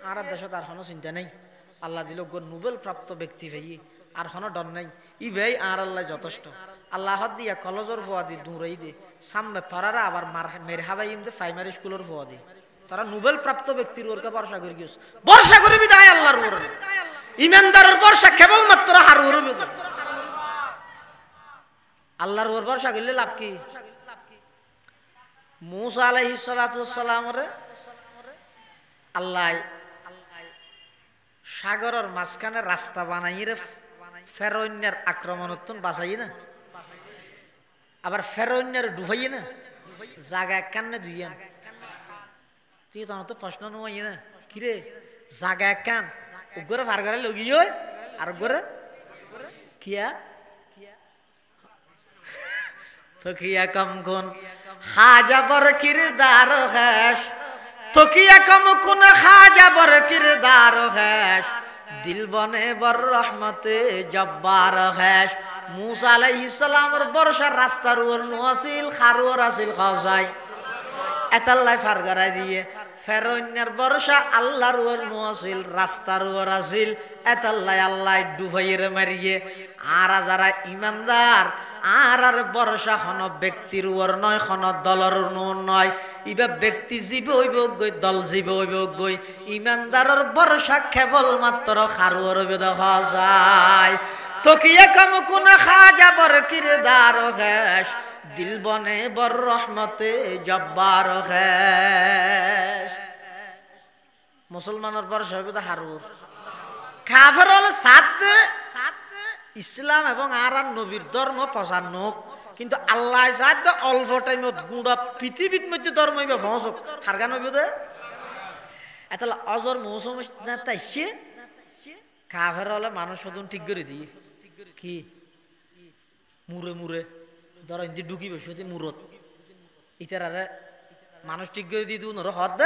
আর দেশত আর কোনো চিন্তা নেই আল্লাহ দিল নোবেল প্রাপ্ত ব্যক্তি ভাই আর কোনো ডর নাই ই ভাই আর আল্লাহ যথেষ্ট আল্লাহ দিয়া কলেজের ফোয়া দি দূরেই দে সামনে তরারা আবার মের হাবাই দে প্রাইমারি স্কুলের ফোয়া দি তারা নোবেল প্রাপ্ত ব্যক্তির ওরকে বর্ষা করে গিয়েছে বর্ষা করে বিদায় আল্লাহর ওর ইমানদারের বর্ষা কেবলমাত্র হার ওর আল্লাহর ওর বর্ষা করলে লাভ কি মুসা আলাইহিস সালাতু ওয়াস সালাম রে আল্লাহ সাগরের মাঝখানে রাস্তা বানাই রে ফেরৌনের আক্রমণত্তন বাঁচাই না আবার ফেরৌনের ডুবাই না জায়গা কান্নে দুইয়া তুই তখন তো প্রশ্ন নয় না কিরে জায়গা কান উগরে ভার করে লগিয়ে আর গরে কিয়া তো কিয়া কম কোন খাজা বর কিরদার হ্যাস তো কিয়া কম কোন খাজা বর কিরদার হ্যাস দিল বনে বর রহমতে জব্বার হ্যাস মুসা আলাইহিস সালামের বর্ষার রাস্তার ওর নসিল খারুর আসিল খাওয়াই এতাল্লাই ফার গড়াই দিয়ে ফেরৌনের বর্ষা আল্লাহর ওর নসিল রাস্তার ওর আসিল এতাল্লাই আল্লাহ ডুবাইরে মারিয়ে আর যারা ইমানদার আর আর বর্ষা খন ব্যক্তির ওর নয় খন দলর নয় ইবা ব্যক্তি জীব হইব গই দল জীব হইব গই ইমানদারের বর্ষা কেবল মাত্র খারুর দেখা যায় তো কি কম কোন খাজা বর কিরদার হ্যাস দিল বনে বর রহমতে জব্বার হ্যাস মুসলমানের বর্ষা হইব হারুর কাফের হলে সাথ ইসলাম এবং আর নবীর ধর্ম প্রচার নোক কিন্তু আল্লাহ সাথ অল্প টাইমত গুড়া পৃথিবীর মধ্যে ধর্ম হইবে পৌঁছক হারগা নবী দে এত অজর মৌসুম তাইছে কাফের হলে মানুষ সদন ঠিক করে দিয়ে কি মুরে মুরে ধর ইন্দি ঢুকি বসে মুরত ইতারে মানুষ ঠিক করে দিয়ে দিও নর হদ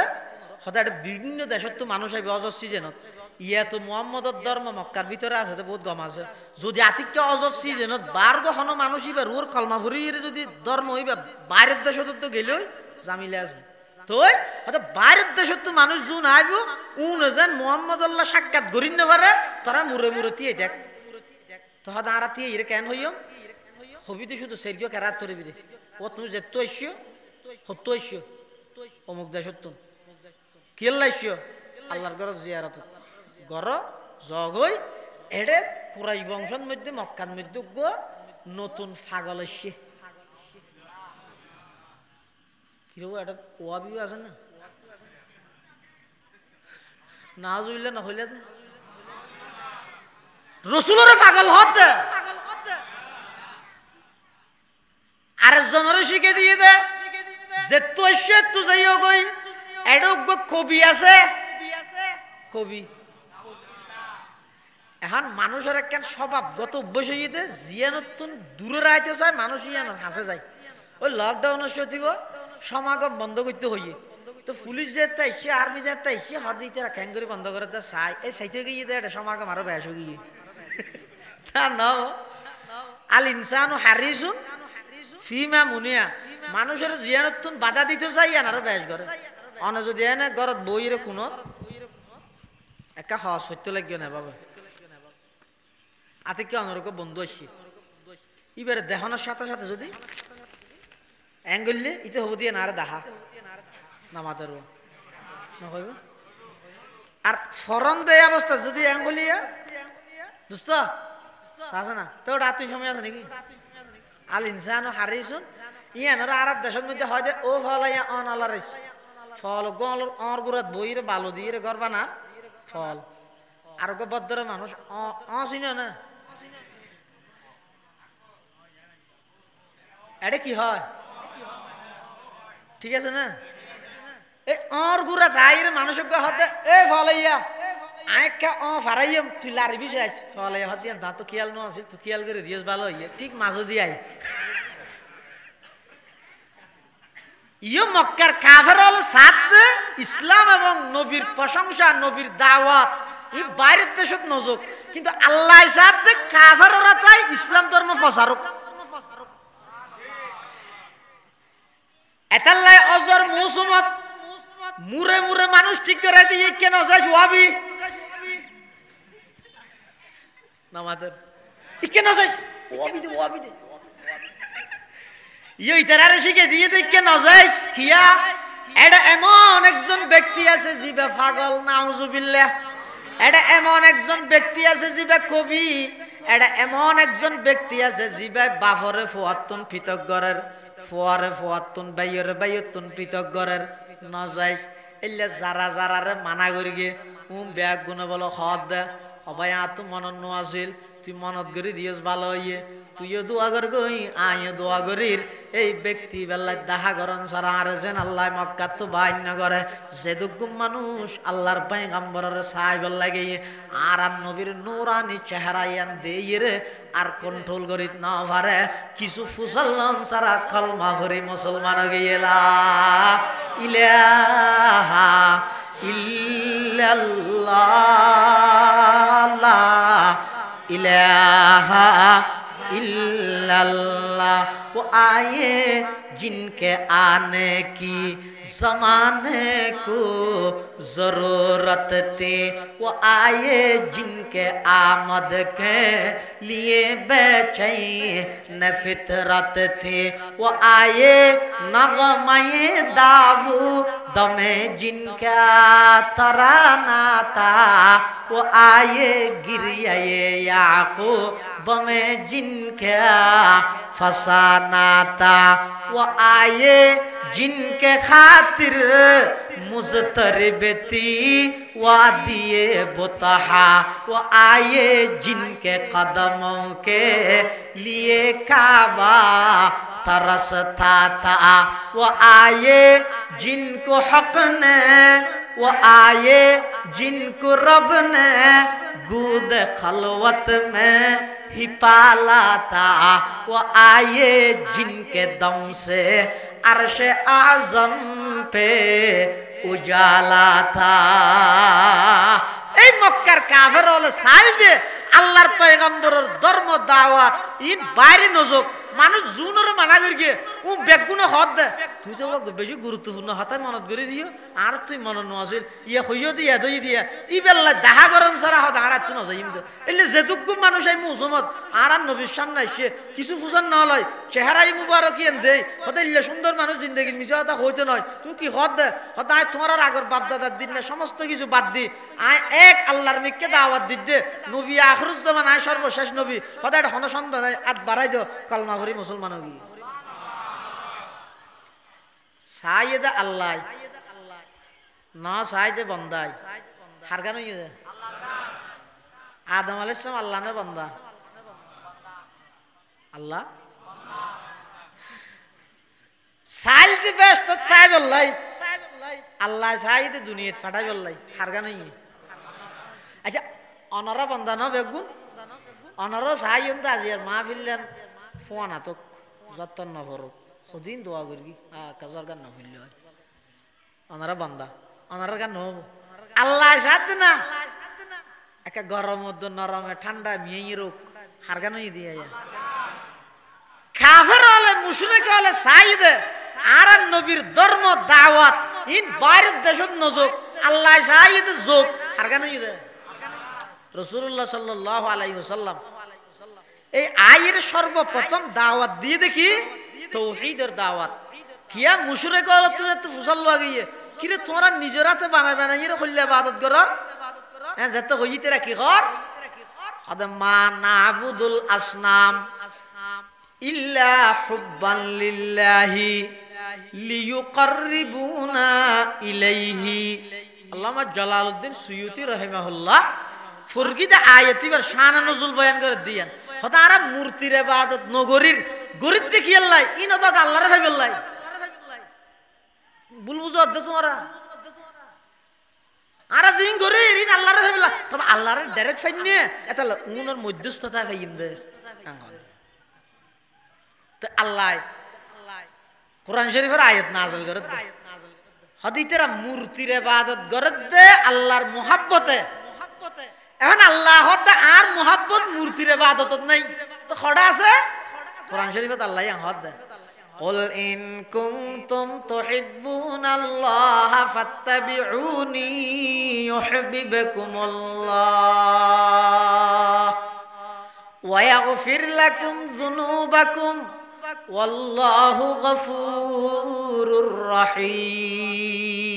সদায় একটা বিভিন্ন দেশত তো মানুষ আইবে অজর সিজনত ইয়া তো মোহাম্মদর ধর্ম মক্কার ভিতরে আছে বহুত গম আছে যদি আতিক্য অজর সিজনত বার কখনো মানুষ ইবা রুর কলমা ভরিয়ে যদি ধর্ম হইবা বাইরের দেশত তো গেলেও জামিলে আছে তো বাইরের দেশত তো মানুষ জুন আইব উন যেন মোহাম্মদ আল্লাহ সাক্ষাৎ গরিন না পারে তারা মুরে মুরে দিয়ে দেখ তো হদ আর দিয়ে ইরে কেন হইম হবিতে শুধু সেরিও কেরাত করে বিদে ও তুমি যেত আইসিও হতো আইসিও অমুক দেশত কেল্লা আইসিও আল্লাহর ঘর জিয়ারত গর জগই এডে কুরাইশ বংশের মধ্যে মক্কার মধ্যে নতুন ফাগল এসছে কিরকম একটা ওয়াবিও আছে না না জুইলে না হইলে রসুলের পাগল হতে আরেকজনের শিখে দিয়ে দে যে তুই তু যাইও গই এডোগ কবি আছে কবি এখন মানুষের একখান স্বভাবগত অভ্যাস হয়ে যেতে জিয়ানতুন দূরে রাইতে চায় মানুষ ইয়ানোর হাসে যায় ওই লকডাউনের সতিব সমাগম বন্ধ করতে হইয়ে তো পুলিশ যেতে আইসে আর্মি যেতে আইসে হদিতে খ্যাঙ্গুরি বন্ধ করে দেয় চাই এই সাইতে গিয়ে দেয় এটা সমাগম আরো ব্যাস হয়ে গিয়ে তা ন আল ইনসানু হারিসুন ফিমা মুনিয়া মানুষের জিয়ানতুন বাধা দিতে চাই আরো ব্যাস করে অনে যদি এনে ঘরত বইরে কোনো একটা সহজ সত্য লাগিও না বাবা আতিকে অনরক বন্ধু আসছে এবারে দেহনের সাথে সাথে যদি অ্যাঙ্গললে ইতে হব দিয়ে না আর দেখা নামাতের না কইব আর ফরন দেয় অবস্থা যদি অ্যাঙ্গলিয়া দোস্ত আছে না তো ওটা আত্মীয় সময় আছে নাকি আল ইনসানু হারিসুন ইয়ানোর আর দেশের মধ্যে হয় যে ও ফল ইয়া on Allah fall gall or গুড়াত বইরে বালু দিয়ে ঘর বানা ফল আর বদ্ধর মানুষ চিন না এটা কি হয় ঠিক আছে না এই অর গুড়া তাইরে মানুষ হতে এ ফল ইয়া আইকা ও ফারাইম তুই লারি বিষয় ফলে হতিয়ান তা তো খেয়াল ন আছে তো খেয়াল করে দিয়েস ভালো হইয়ে ঠিক মাঝে দিয়ে ইয়ে মক্কার কাফের হল সাত ইসলাম এবং নবীর প্রশংসা নবীর দাওয়াত এই বাইরের দেশত নজক কিন্তু আল্লাহ সাথে কাফেররা তাই ইসলাম ধর্ম প্রচারক এতাল্লাই অজর মৌসুমত মুরে মুরে মানুষ ঠিক করে দিয়ে কেন যাইস ওয়াবি নামাদের কেন যাইস ওয়াবি দে ওয়াবি দে ইয়ে ইতারারে শিখে দিয়ে দে কেন যাইস কিয়া এটা এমন একজন ব্যক্তি আছে জিবে পাগল নাউজুবিল্লাহ এটা এমন একজন ব্যক্তি আছে জিবে কবি এটা এমন একজন ব্যক্তি আছে জিবে বাফরে ফুয়াত্তুন পৃথক গরের ফুয়ারে ফুয়াত্তুন বাইরে বাইয়তুন পৃথক গরের ন যাইস এলে যারা যারারে মানা করি গে ব্যাগ গুনে বলো খদ দে অবাই আত মনত নো আছিল তুই মনত করি দিয়েস ভালো হইয়ে তুইও দোয়া কর গই আইও দোয়া করির এই ব্যক্তি বেলায় দেখা করন সারা আরেছেন আল্লাহ মক্কা তো বাইন্য করে যেদুকুম মানুষ আল্লাহর পয়গম্বরের সাহেবের লাগে আর নবীর নূরানি চেহারা ইয়ান দেই রে আর কন্ট্রোল করি না পারে কিছু ফুসল্লাম সারা কলমা ভরি মুসলমান গিয়েলা ইলাহা ইল্লাল্লাহ इलाहा इल्लल्लाह वो आए जिनके आने की ज़माने को ज़रूरत थी वो आए जिनके आमद के लिए बेचैन फितरत थी वो आए नगमे दाऊद में जिनका तराना था वो आए गिरिया याकूब में जिनका फसाना था वो आए जिनके खातिर मुज़तरिब थी वादिए बुतहा वो आए जिनके कदमों के लिए काबा तरसता था वो आए जिनको हक ने वो आए जिनको रब ने गूद खलवत में ही पाला था वो आए जिनके दम से अर्श आज़म पे उजाला था এই মক্কার কাফের হলো সাইল দে আল্লাহর পয়গম্বরের ধর্ম দাওয়াত ইন বাইরে নজক মানুষ জুনের মানা করি গিয়ে ও বেগুন হদ দে তুই তো বেশি গুরুত্বপূর্ণ হতাই মনত করে দিও আর তুই মনত নছিল ইয়ে হইও দিয়া দই দিয়া ই বেলা দেখা করন সারা হদ আর তুই নজাই এলে যেটুকু মানুষ এই মুসলমান আর নবীর সামনে আসছে কিছু ফুসান না লয় চেহারাই মুবারক ইন দেই হতে ইলে সুন্দর মানুষ জিন্দগি মিছা কথা হইতে নয় তুই কি হদ দে হতায় তোমার আগর বাপ দাদার দিন না সমস্ত কিছু বাদ দি আয় এক আল্লাহর মিককে দাওয়াত দিতে নবী আখিরুজ্জামান আয় সর্বশেষ নবী হতায় এটা হন সন্দেহ আত বাড়াই দিও কলমা ভরি মুসলমান হবি সাইয়েদে আল্লাহ না সাইদে বন্দাই হারগান হইয়ে আদম আলাইহিস সালাম আল্লাহ না বান্দা আল্লাহ সাইলতে ব্যস্ত তাই বললাই আল্লাহ সাইদে দুনিয়াত ফাটাই বললাই হারগান হইয়ে আচ্ছা অনারা বান্দা না বেগুন অনারও সাইয়ন তা আজিয়ার মাহফিলেন ফোন আতক যতন না করুক সদিন দোয়া করি কাজার গান না হইলে হয় ওনারা বান্দা ওনারা গান হব আল্লাহ সাথে না একা গরম মধ্যে নরমে ঠান্ডা মিয়ে রোগ হার গান দিয়ে কাফের হলে মুশরিক হলে সাইদে আর নবীর ধর্ম দাওয়াত ইন বাইরের দেশত নজক আল্লাহ সাইদে যোগ হার গান দিয়ে রাসূলুল্লাহ সাল্লাল্লাহু আলাইহি ওয়াসাল্লাম এই আয়ের সর্বপ্রথম দাওয়াত দিয়ে দেখি তৌহিদের দাওয়াত কিয়া মুশরিক হল তো যেতে ফুসাল লাগিয়ে কিরে তোমরা নিজের হাতে বানাই বানাই এর কইলে ইবাদত করার হ্যাঁ যেতে হইতে রাখি কর আদম মা নাবুদুল আসনাম ইল্লা হুব্বান লিল্লাহি লিয়ুকাররিবুনা ইলাইহি আল্লামা জালালউদ্দিন সুয়ুতি রাহিমাহুল্লাহ ফুরগিদা আয়াতিবার শান নজুল বয়ান করে দিয়েন হতারা মূর্তির ইবাদত নগরীর গরিব দেখি আল্লাহ ইনো তো আল্লাহর ভাই বললাই বুল বুঝো দে তোমরা আর জিং করে ঋণ আল্লাহরে ভাবিলা তবে আল্লাহরে ডাইরেক্ট ফাইন নিয়ে এটা উনার মধ্যস্থতা ফাইম দে তো আল্লাহ কোরআন শরীফের আয়াত নাযিল করে হদিতেরা মূর্তির ইবাদত করে দে আল্লাহর মুহাব্বতে এখন আল্লাহ আর মুহাব্বত মূর্তির ইবাদত নাই তো খড়া আছে কোরআন শরীফে আল্লাহ হদ দে قل إن كنتم تحبون الله فاتبعوني يحببكم الله ويغفر لكم ذنوبكم والله غفور رحيم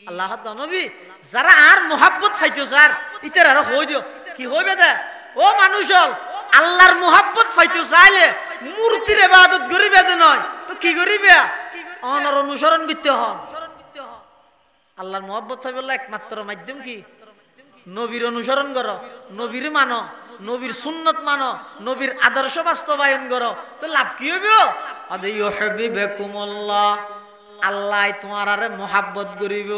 আল্লাহ নবী যারা আর মুহাব্বত পাইতো স্যার ইতার আর হই দিও কি হইবে দে ও মানুষ আল্লাহর মুহাব্বত পাইতো চাইলে মূর্তির ইবাদত করিবে দে নয় তো কি করিবে অনর অনুসরণ করতে হন আল্লাহর মুহাব্বত পাইবলে একমাত্র মাধ্যম কি নবীর অনুসরণ করো নবীর মানো নবীর সুন্নত মানো নবীর আদর্শ বাস্তবায়ন করো তো লাভ কি হইবে আদে ইউহিব্বুকুমুল্লাহ আল্লাহ তোমার আরে মুহাব্বত করিব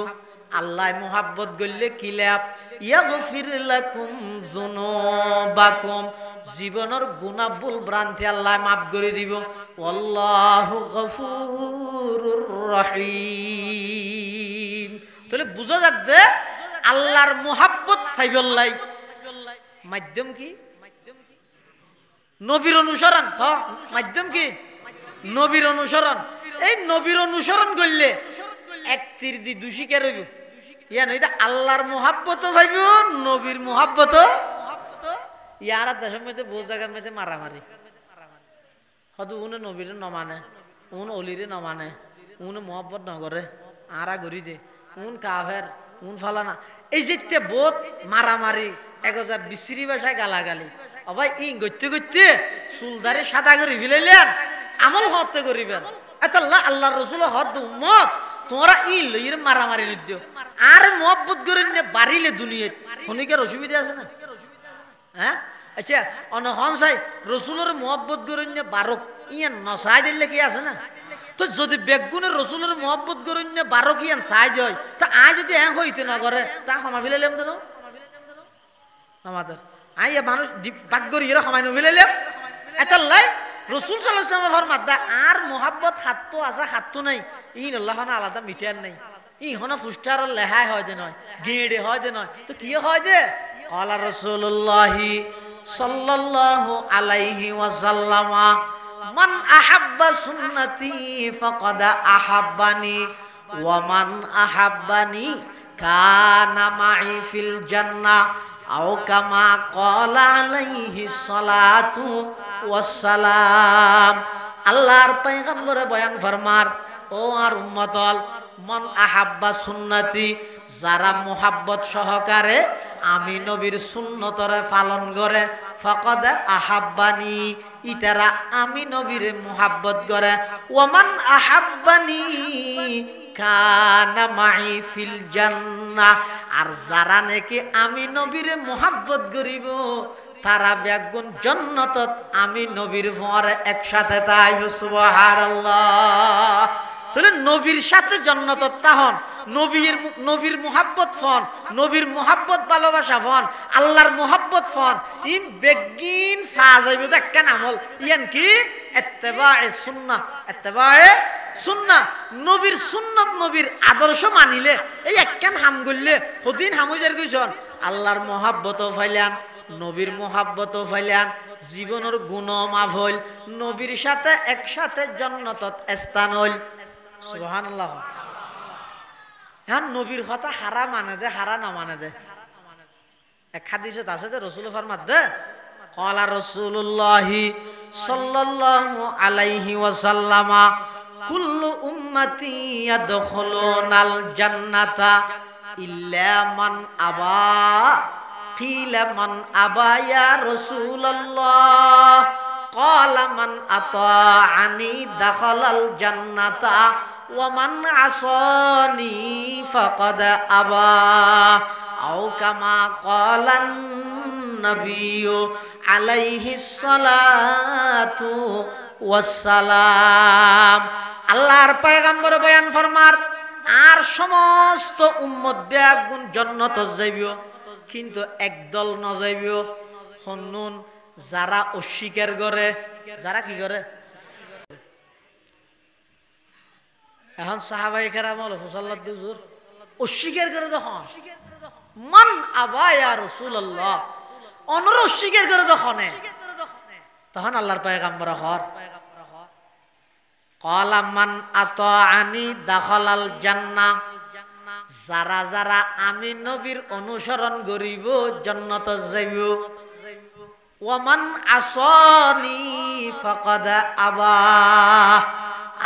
আল্লাহ মুহাব্বত করলে কি লাভ ইয়াগফির লাকুম যুনুবাকুম জীবনের গুনাহ ভুল ভ্রান্তি আল্লাহ মাফ করে দিব আল্লাহু গফুরুর রহিম তাহলে বুঝা যাচ্ছে আল্লাহর মুহাব্বত পাইবলাই মাধ্যম কি নবীর অনুসরণ মাধ্যম কি নবীর অনুসরণ এই নবীর অনুসরণ করলে এক তীর দি দুষি কে রইব ইয়া নইদা আল্লাহর মুহাব্বত পাইব নবীর মুহাব্বত ইয়ারা দেশের মধ্যে বহু জায়গার মধ্যে মারামারি হয়তো উনি নবীর নমানে উন অলিরে নমানে উনি মুহাব্বত নগরে আরা ঘুরি দে উন কাফের উন ফালানা এই যে বহুত মারামারি একজা বিশ্রী ভাষায় গালাগালি অবাই ইং গইতে গইতে চুলদারে সাদা করে ফেলাইলেন আমল হতে করিবেন আল্লাহ আল্লাহর রাসূল হদ উম্মত তোমরা ই লইর মারামারি নিদিও আর মুহাব্বত করে নিয়ে বাড়িলে দুনিয়ায় খনিকের অসুবিধা আছে না হ্যাঁ আচ্ছা অনহন চাই রসুলের মুহাব্বত করে নিয়ে বারক ইয়ান নসাই দিলে কি আছে না তো যদি বেগুনের রসুলের মুহাব্বত করে নিয়ে বারক ইয়ান সাই হয় তো আয় যদি হ্যাঁ হইতে না করে তা ক্ষমা ফেলাইলাম তো আমাদের আই মানুষ বাগ্যর ইয়ে ক্ষমাই নফেলাইলাম এটার লাই রসুল সাল্লাল্লাহু আলাইহি ওয়াসাল্লাম ফরমাদা আর মুহাব্বত হাততো আছে হাততো নাই ইন আল্লাহ না আলাদা মিটার নাই ই হনা ফুস্টার লেহাই হয় দে নয় গেড়ে হয় দে নয় তো কি হয় দে ক্বালা রাসূলুল্লাহ সাল্লাল্লাহু আলাইহি ওয়াসাল্লাম মান আহাব্বা সুন্নতি ফাকাদ আহাব্বানি ওয়া মান আহাব্বানি কানা মাই ফিল জান্নাহ আও কামা ক্বালা আলাইহিস সালাতু ওয়াস সালাম আল্লাহর পয়গম্বরে বয়ান ফরমার ও আর উম্মতল মান আহাব্বা সুন্নতি যারা মুহাব্বত সহকারে আমি নবীর সুন্নতরে পালন করে ফাকাদ আহাব্বানি ইতারা আমি নবীর মুহাব্বত করে ওমান আহাব্বানি কানা মাই ফিল জান্নাহ আর যারা নাকি আমি নবীর মুহাব্বত করিব তারা বেগুন জান্নাতত আমি নবীর পরে একসাথে তাইব সুবহানাল্লাহ তাহলে নবীর সাথে জান্নাতত তাহন নবীর মুহাব্বত ফন নবীর মুহাব্বত ভালোবাসা ফন আল্লাহর মুহাব্বত ফন ইন বেগিন ফাজাইব দেখেন আমল ইয়ান কি ইত্তেবায়ে সুন্নাহ নবীর সুন্নত নবীর আদর্শ মানিলে এই একখান হাম গললে হদিন হামুজার কইছন আল্লাহর মুহাব্বতও ফাইলান নবীর মুহাব্বতও ফাইলান জীবনের গুণ মাফ হইল নবীর সাথে একসাথে জান্নাতত স্থান হইল সুবহানাল্লাহ এখন নবীর কথা হারা মানে দে হারা না মানে দে এক হাদিসে আছে দে রাসূল ফরমাত দে ক্বালা রাসূলুল্লাহ সাল্লাল্লাহু আলাইহি ওয়াসাল্লাম কুল্লু উম্মতি ইয়াদখুলুনাল জান্নাতা ইল্লা মান আবা কিলা মান আবা ইয়া রাসূলুল্লাহ ক্বালা মান আতাআনি দাখালাল জান্নাতা ওয়া মান আসানি ফাকাদ আবা আও কামা ক্বালান নাবিয়্যু আলাইহিস সালাতু ওয়াস সালাম আল্লাহর পয়গম্বর বয়ান ফরমার আর সমস্ত উম্মত বেগুন জান্নাত যাইবিও, কিন্তু একদল ন যাইবিও হন্নুন যারা অস্বীকার করে। যারা কি করে? এখন সাহাবায়ে কেরাম সাল্লাল্লাহু হুজুর অস্বীকার করে তখন মান আবা ইয়া রাসূলুল্লাহ, অনর অস্বীকার করে তখন আল্লাহর পয়গম্বর হর ক্বালা মান আতাআনি দাখালাল জান্নাহ, যারা যারা আমি নবীর অনুসরণ করিব জান্নাত যাইব। ওয়া মান আসানি ফাকাদ আবা,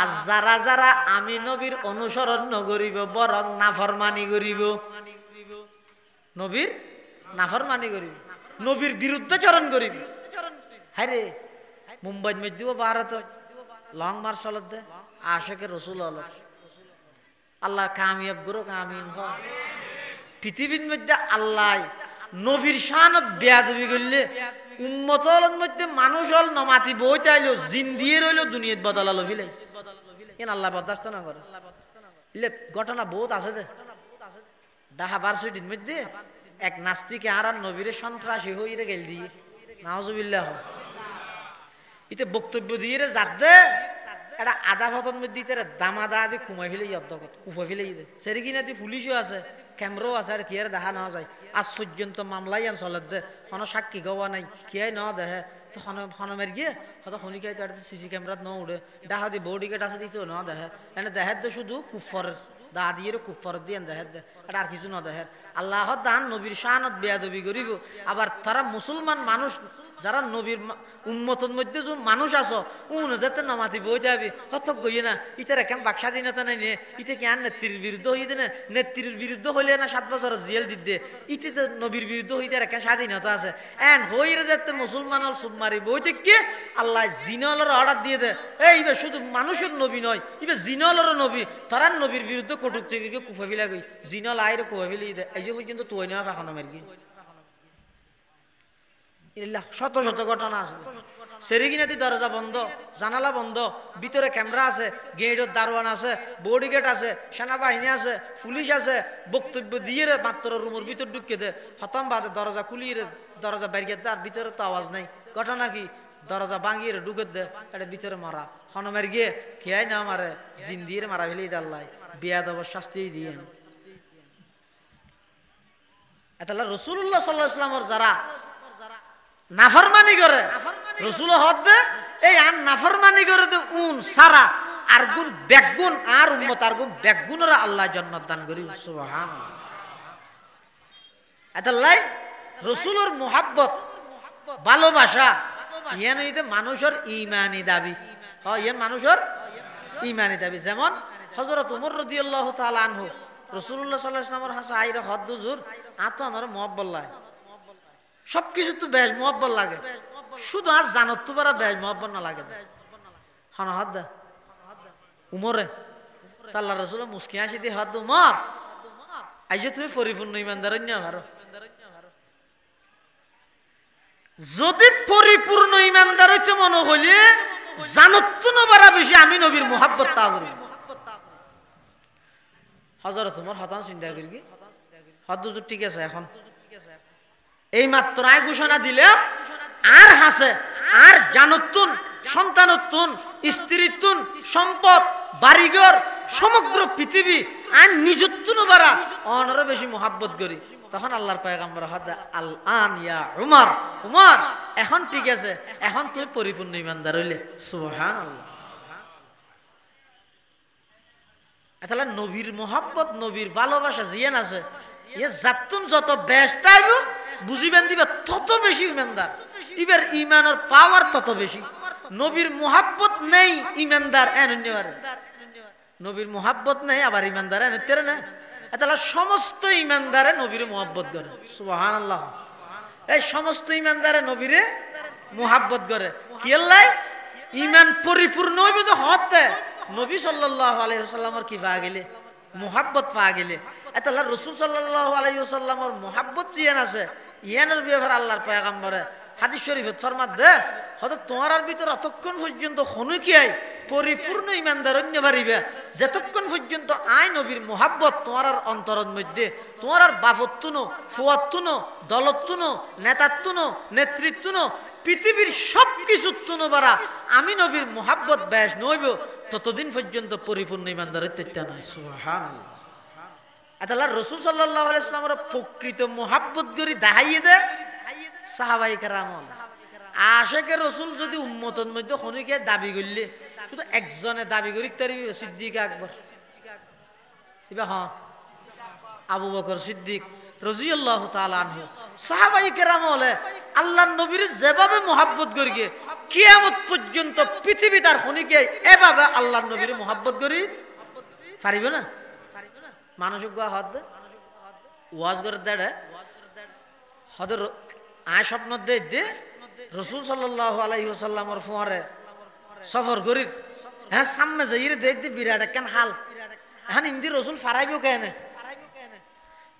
আর যারা যারা আমি নবীর অনুসরণ নকরিব বরং নাফরমানি করিব, নবীর নাফরমানি করিব, নবীর বিরুদ্ধে চরণ করিব। হায়রে মুম্বাইত মধ্যে ভারত লং মার্চ চলত দে আশেকে রসুল হল আল্লাহ কামিয়াব গুরু কামিন হ। পৃথিবীর মধ্যে আল্লাহ নবীর শানত বেয়াদবি করলে উম্মতর মধ্যে মানুষ হল নমাতি বই তাইলো জিন দিয়ে রইল দুনিয়াত বদলালো ফিলাই কেন আল্লাহ বরদাস্ত না করে। ঘটনা বহুত আছে দে ঢাকা ভার্সিটির মধ্যে এক নাস্তিকে আর নবীরে সন্ত্রাসী হইরে গেল দিয়ে নাউজুবিল্লাহ ইতে বক্তব্য দিয়ে যাত দে এটা আধা ফতন মধ্যে ইতে দামাদা দিয়ে কুমাই ফেলে কুফা ফেলে দে সেরে কিনা দিয়ে পুলিশও আছে ক্যামেরাও আছে আর কি আর দেখা না যায়। আজ পর্যন্ত মামলাই আন চলে দে কোনো সাক্ষী গাওয়া নাই কি ন দেহে তো হনমের গিয়ে হয়তো শনিকাই তার সিসি ক্যামেরাত ন উঠে দেখা দিয়ে বউ টিকেট আছে দিতেও ন দেহে এনে দেহের দে শুধু কুফর দা দিয়ে কুফর দিয়ে দেহের দে এটা আর কিছু ন দেহের। আল্লাহ দান নবীর শানত বেয়াদবি করিব, আবার তারা মুসলমান মানুষ যারা নবীর উম্মতের মধ্যে যে মানুষ আছো উন যাতে নামাতি বই যাবি হতক গইয়ে না ইতার এখন বাক স্বাধীনতা নাই নে ইতে কি আর নেত্রীর বিরুদ্ধে হইতে না নেত্রীর বিরুদ্ধে হইলে না 7 বছর জেল দিতে ইতে তো নবীর বিরুদ্ধে হইতে এখন স্বাধীনতা আছে এন হইরে যাতে মুসলমানের সুব মারি বই থেকে আল্লাহ জিনলের অর্ডার দিয়ে দে এই শুধু মানুষের নবী নয় ইবে জিনলেরও নবী তারার নবীর বিরুদ্ধে কটুক থেকে কুফা ফিলা গই জিনল আইরে কুফা ফিলি দে এই যে পর্যন্ত তুই নেওয়া এখনো মারি শত শত ঘটনা আছে। সেরিগিনাতি দরজা বন্ধ জানালা বন্ধ ভিতরে ক্যামেরা আছে গেটের দারোয়ান আছে বডি গেট আছে সেনাবাহিনী আছে পুলিশ আছে বক্তব্য দিয়ে মাত্র রুমের ভিতর ঢুকিয়ে দে খতম বাদে দরজা খুলিয়ে দরজা বেরিয়ে দে আর ভিতরে তো আওয়াজ নাই। ঘটনা কি দরজা ভাঙিয়ে ঢুকে দে এটা ভিতরে মারা হনমের গিয়ে খেয়াই না মারে জিন দিয়ে মারা ফেলে আল্লাহ বিয়াদব শাস্তি দিয়ে। এতালা রাসূলুল্লাহ সাল্লাল্লাহু আলাইহি ওয়াসাল্লামের যারা নাফরমানি করে রসুল হদ দে এই আর নাফরমানি করে দে উন সারা আর গুণ বেগুন আর উম্মত আর গুণ বেগুনরা আল্লাহ জান্নাত দান করি সুবহানাল্লাহ। এতাল্লাই রসুলের মুহাব্বত ভালোবাসা ইয়ান হইতে মানুষের ইমানি দাবি হয় ইয়ান মানুষের ইমানি দাবি। যেমন হযরত ওমর রাদিয়াল্লাহু তাআলা আনহু রাসূলুল্লাহ সাল্লাল্লাহু আলাইহি ওয়াসাল্লামের হাসা আইরে হদ হুজুর আতনর মুহাব্বত লাগে সবকিছু তো বেশ মহব্বত লাগে শুধু আজ জানত তো পারা বেশ মহব্বত না লাগে হন হদ দে উমরে আল্লাহ রাসূল মুস্কি হাসি দিয়ে হদ উমর আইজ তুমি পরিপূর্ণ ইমানদার ভারো যদি পরিপূর্ণ ইমানদার হইতে মনে হইলে জানত তো না পারা বেশি আমি নবীর মুহাব্বত তা করি হযরত উমর হতান চিন্তা করি কি হদ হুজুর ঠিক আছে এখন এই মাত্র আয় ঘোষণা দিলাম আর হাসে আর জানতুন সন্তানতুন স্ত্রীতুন সম্পদ বাড়িঘর সমগ্র পৃথিবী আর নিজত্তুন বারা অনর বেশি মোহাব্বত করি। তখন আল্লাহর পয়গম্বর হদ আল আন ইয়া উমর উমর এখন ঠিক আছে এখন তুমি পরিপূর্ণ ইমানদার হইলে সুবহানাল্লাহ। তাহলে নবীর মোহাব্বত নবীর ভালোবাসা জিয়ান আছে ইয়ে জাতুন যত ব্যস্ত আইব বুঝিবেন দিবে তত বেশি ইমানদার ইবের ইমানের পাওয়ার তত বেশি। নবীর মুহাব্বত নেই ইমানদার এনে নবীর মুহাব্বত নেই আবার ইমানদার এনে তেরে না তাহলে সমস্ত ইমানদারে নবীর মুহাব্বত করে সুবহানাল্লাহ। এই সমস্ত ইমানদারে নবীরে মুহাব্বত করে কি আল্লাহ ইমান পরিপূর্ণ হইবে তো হতে নবী সাল্লাল্লাহু আলাইহি ওয়াসাল্লামের কি পাওয়া গেলে মুহাব্বত পাওয়া গেলে তাহলে রাসূল সাল্লাল্লাহু আলাইহি ওয়াসাল্লামের মুহাব্বত জিয়ান আছে ইয়ানের ব্যাপারে আল্লাহর পয়গম্বরে হাদিস শরীফত ফরমাত দে হয়তো তোমার ভিতর অতক্ষণ পর্যন্ত হনু কি আই পরিপূর্ণ ইমানদার অন্য পারিবে যতক্ষণ পর্যন্ত আই নবীর মোহাব্বত তোমার আর অন্তরের মধ্যে তোমার আর বাপত্তুনো ফুয়াত্তুনো দলত্তুনো নেতাত্তুনো নেতৃত্বনো পৃথিবীর সব কিছু তুনো বারা আমি নবীর মোহাব্বত ব্যাস নইব ততদিন পর্যন্ত পরিপূর্ণ ইমানদার হইতে নয়। সুবহানাল্লাহ। আল্লাহ রাসূল সাল্লাল্লাহু আলাইহি ওয়াসাল্লামের প্রকৃত মোহাব্বত করি দেখাইয়ে দে সাহাবায়ে কেরাম। আশেকে রাসূল যদি উম্মতের মধ্যে খনিকে দাবি করলে শুধু একজনে দাবি করি তার সিদ্দিক আকবর ইবা হ্যাঁ আবু বকর সিদ্দিক রাদিয়াল্লাহু তাআলা আনহু। সাহাবায়ে কেরাম হলে আল্লাহর নবীর যেভাবে মোহাব্বত করি কিয়ামত পর্যন্ত পৃথিবী তার খনিকে এভাবে আল্লাহর নবীর মোহাব্বত করি পারিবে না। মানুষক গোয়া হদ ওয়াজ করে দেড়ে হদের আয় স্বপ্ন দে রসুল সাল্লাল্লাহু আলাইহি ওয়াসাল্লামের ফোয়ারে সফর করি হ্যাঁ সামনে যাই রে দেখ বিরাট একখান হাল এখন ইন্দি রসুল ফারাইব কেন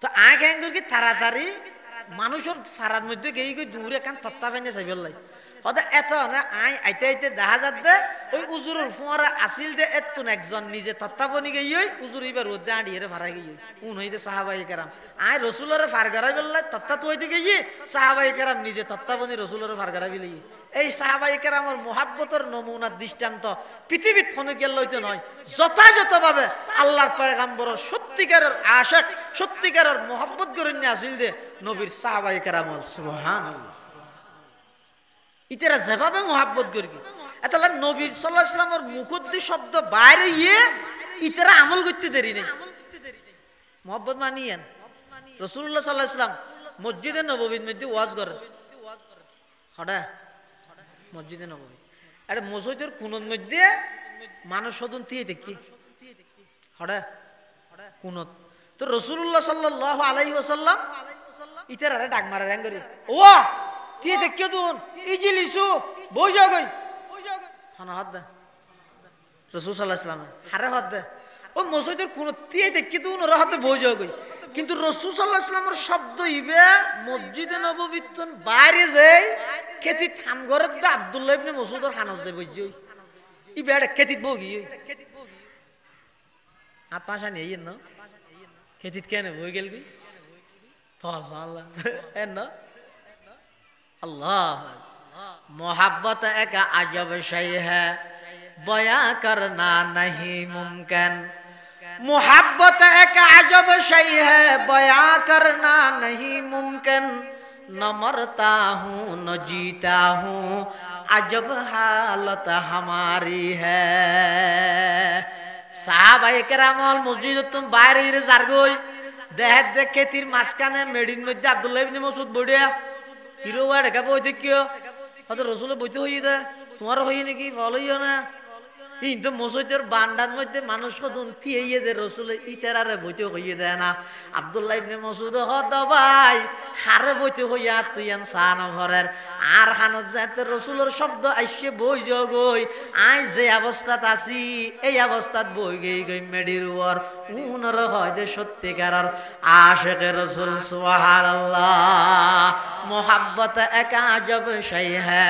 তো আয় কেন করি তাড়াতাড়ি মানুষের ফারার মধ্যে গিয়ে গিয়ে দূরে একখান তত্তা ফেনে চাইবার লাগে হদে এত না আই আইতে আইতে দেখা যাত দে ওই উজুরের ফোয়ারা আসিল দে এতুন একজন নিজে তত্তা বনি গিয়ে উজুর এইবার রোদে আড়িয়ে ফারাই গিয়ে উন হইতে সাহাবায়ে কেরাম আয় রসুলের ফার গড়াই বেললাই তত্তা তো হইতে গিয়ে সাহাবায়ে কেরাম নিজে তত্তা বনি রসুলের ফার গড়াই বেলি এই সাহাবায়ে কেরামের মোহাব্বতের নমুনা দৃষ্টান্ত পৃথিবীর থনে গেল হইতে নয় যথাযথভাবে আল্লাহর পয়গম্বর সত্যিকারের আশিক সত্যিকারের মোহাব্বত করে নিয়ে আসিল দে নবীর সাহাবায়ে কেরাম। সুবহানাল্লাহ। ইতারা যেভাবে মোহাব্বত করি এতলা নবী সাল্লাল্লাহু আলাইহি ওয়াসাল্লামের মুখদ্দি শব্দ বাইরে গিয়ে ইতারা আমল করতে দেরি নেই মোহাব্বত মানিয়েন। রাসূলুল্লাহ সাল্লাল্লাহু আলাইহি ওয়াসাল্লাম মসজিদে নববীর মধ্যে ওয়াজ করে হঠাৎ মসজিদে নববী আরে মসজিদের কোণের মধ্যে মানুষ সদন দিয়ে দেখি হঠাৎ কোণত তো রাসূলুল্লাহ সাল্লাল্লাহু আলাইহি ওয়াসাল্লাম ইতারা ডাক মারা র্যাং করি ও দিয়ে দেখিও তুন ইজিলিসু বইজা গই হানা হাত দে রাসূল সাল্লাল্লাহু আলাইহি ওয়াসাল্লাম হারে হাত দে ও মসজিদের কোন দিয়ে দেখি তুন ওর হাতে বইজা গই কিন্তু রাসূল সাল্লাল্লাহু আলাইহি ওয়াসাল্লামের শব্দ ইবে মসজিদে নববীতন বাইরে যাই কেতি থাম ঘরে দা আব্দুল্লাহ ইবনে মাসউদের খানস যাই বইজই ইবে আরে কেতিত বগি আতাশা নেই না কেতিত কেন বই গেল কি ফল আল্লাহ এন না अल्लाह मोहब्बत एक अजब शय है बयां करना नहीं मुमकिन। मोहब्बत एक अजब शय है बयां करना नहीं मुमकिन। न मरता हूँ न जीता हूँ अजब हालत हमारी है। साहबाए केराम मस्जिद तुम बाहर जारगोई देह देखे तीर मासकाने मेडिन मध्य अब्दुल्लाह इब्ने मसऊद बढ़िया হিরো ওয়া ঢাকা বই দেখিও হয়তো রসুলে বইতে হইয়ে দে তোমারও হইয়ে নাকি ফল হইও না কিন্তু মসজিদের বান্ডার মধ্যে মানুষ কতন থিয়ে দে রসুলে ইতারারে বইতে হইয়ে দেয় না। আব্দুল্লাহ ইবনে মাসউদ হদ ভাই হারে বইতে হইয়া তুই আন সান ঘরের আর হানত যাতে রসুলের শব্দ আইসে বই জগই আই যে অবস্থাত আছি এই অবস্থাত বই গই গই মেডির ওর উনর হয় দে সত্যিকারের আশিকে রসুল। সুবহানাল্লাহ। मोहब्बत एक अजब शय है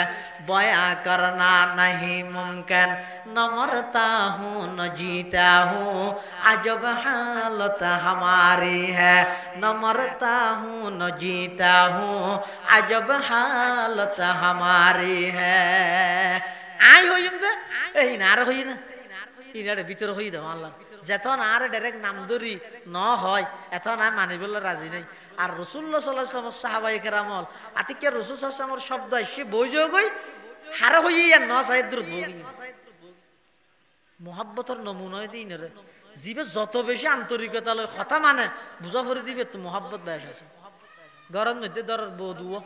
बयां करना नहीं मुमकिन। न मरता हूँ न जीता हूँ अजब हालत हमारी है। न मरता हूँ न जीता हूँ अजब हालत हमारी है। आई हो जमते ए नार होई ना इनारे भीतर होई दे আল্লাহ যখন আর ডাইরেক্ট নাম ধরি ন হয় এখন আর মানিবলে রাজি নেই। আর রাসূলুল্লাহ সাল্লাল্লাহু আলাইহি ওয়াসাল্লাম সাহাবায়ে কেরামল আতিকে রাসূল সাল্লাল্লাহু আলাইহি ওয়াসাল্লামের শব্দ এসে বইজো গই হারা হইয়া ন সাইদ দ্রুত বগি মোহাব্বতের নমুনা দিন রে জিবে যত বেশি আন্তরিকতা লয় কথা মানে বুঝা করে দিবে তো মোহাব্বত বেশ আছে। গরম মধ্যে দরদ বদুও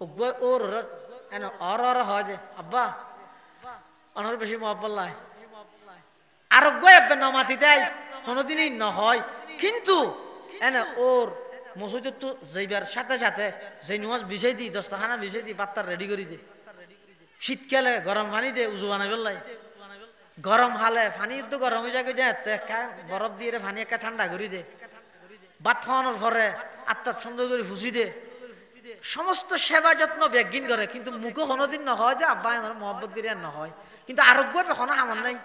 ওগয় ওর এন আর হয় যে আব্বা অনর বেশি মোহাব্বত লাই আর গয় আব্বা নমাতি দেয় কোনোদিনই ন হয় কিন্তু এনে ওর মসজিদে তো যাইবার সাথে সাথে যে নামাজ বিছাই দি দস্তখানা বিছাই দি পাত্তার রেডি করে দি শীতকালে গরম পানি দে উজু বানাই বেলাই গরম হালে পানি তো গরম হয়ে যায় দে বরফ দিয়ে পানি একটা ঠান্ডা করে দে ভাত খাওয়ানোর পরে আত্মার সুন্দর করে ফুসি দে সমস্ত সেবা যত্ন ব্যাগিন করে, কিন্তু মুখে কোনোদিন নহয় যে আব্বা এনার মহব্বত করি আর নহয়, কিন্তু আরোগ্য এখনো হামন নাই,